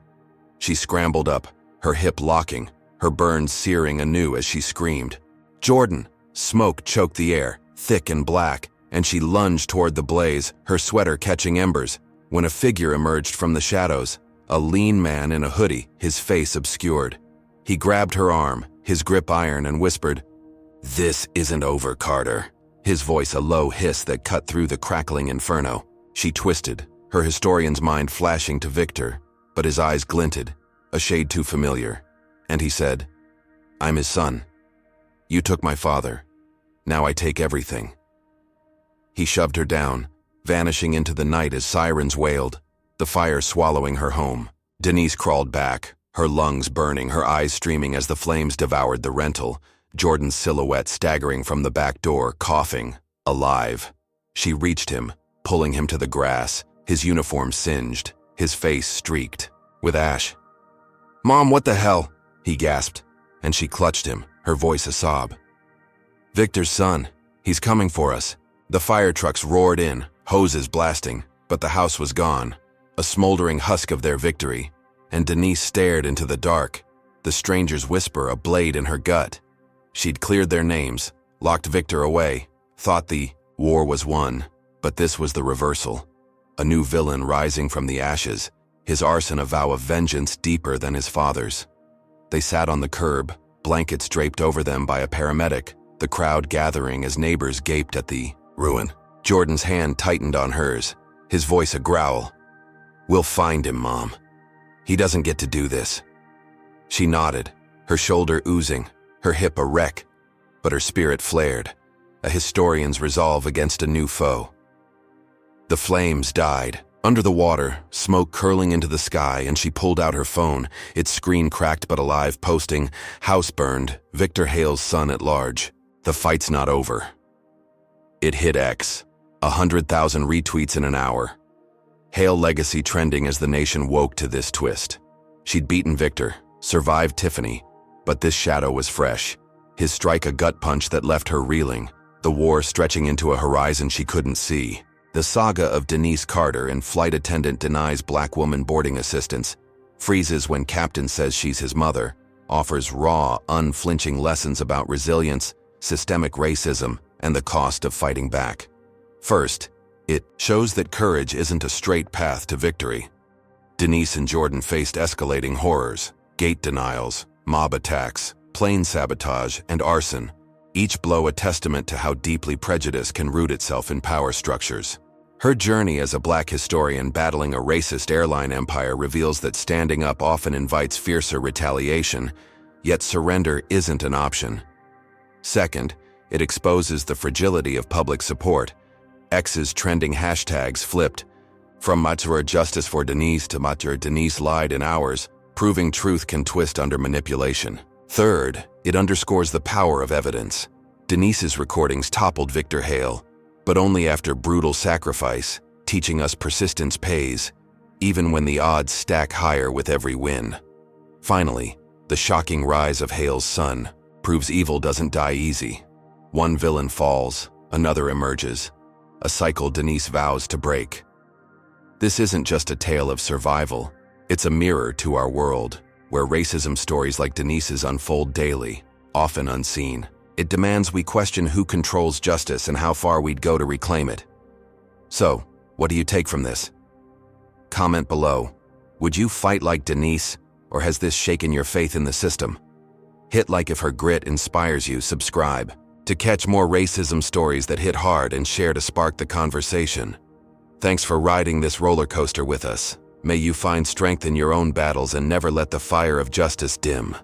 Speaker 1: She scrambled up, her hip locking, her burns searing anew as she screamed. "Jordan!" Smoke choked the air, thick and black, and she lunged toward the blaze, her sweater catching embers, when a figure emerged from the shadows, a lean man in a hoodie, his face obscured. He grabbed her arm, his grip iron, and whispered, "This isn't over, Carter." His voice a low hiss that cut through the crackling inferno. She twisted, her historian's mind flashing to Victor, but his eyes glinted, a shade too familiar, and he said, "I'm his son. You took my father. Now I take everything." He shoved her down, vanishing into the night as sirens wailed, the fire swallowing her home. Denise crawled back, her lungs burning, her eyes streaming as the flames devoured the rental, Jordan's silhouette staggering from the back door, coughing, alive. She reached him, pulling him to the grass, his uniform singed, his face streaked with ash. "Mom, what the hell?" he gasped, and she clutched him, her voice a sob. "Victor's son. He's coming for us." The fire trucks roared in, hoses blasting, but the house was gone, a smoldering husk of their victory, and Denise stared into the dark, the stranger's whisper a blade in her gut. She'd cleared their names, locked Victor away, thought the war was won, but this was the reversal. A new villain rising from the ashes, his arson a vow of vengeance deeper than his father's. They sat on the curb, blankets draped over them by a paramedic, the crowd gathering as neighbors gaped at the ruin. Jordan's hand tightened on hers, his voice a growl. "We'll find him, Mom. He doesn't get to do this." She nodded, her shoulder oozing, her hip a wreck, but her spirit flared, a historian's resolve against a new foe. The flames died. Under the water, smoke curling into the sky, and she pulled out her phone, its screen cracked but alive, posting, "House burned, Victor Hale's son at large. The fight's not over." It hit X, 100,000 retweets in an hour. Hale legacy trending as the nation woke to this twist. She'd beaten Victor, survived Tiffany, but this shadow was fresh. His strike a gut punch that left her reeling, the war stretching into a horizon she couldn't see. The saga of Denise Carter and flight attendant denies black woman boarding assistance, freezes when captain says she's his mother, offers raw, unflinching lessons about resilience, systemic racism, and the cost of fighting back. First, it shows that courage isn't a straight path to victory. Denise and Jordan faced escalating horrors, gate denials, mob attacks, plane sabotage, and arson, each blow a testament to how deeply prejudice can root itself in power structures. Her journey as a black historian battling a racist airline empire reveals that standing up often invites fiercer retaliation, yet surrender isn't an option. Second, it exposes the fragility of public support. X's trending hashtags flipped, from Mature Justice for Denise to Mature Denise lied in hours, proving truth can twist under manipulation. Third, it underscores the power of evidence. Denise's recordings toppled Victor Hale, but only after brutal sacrifice, teaching us persistence pays, even when the odds stack higher with every win. Finally, the shocking rise of Hale's son proves evil doesn't die easy. One villain falls, another emerges, a cycle Denise vows to break. This isn't just a tale of survival, it's a mirror to our world, where racism stories like Denise's unfold daily, often unseen. It demands we question who controls justice and how far we'd go to reclaim it. So, what do you take from this? Comment below. Would you fight like Denise, or has this shaken your faith in the system? Hit like if her grit inspires you, subscribe to catch more racism stories that hit hard, and share to spark the conversation. Thanks for riding this roller coaster with us. May you find strength in your own battles and never let the fire of justice dim.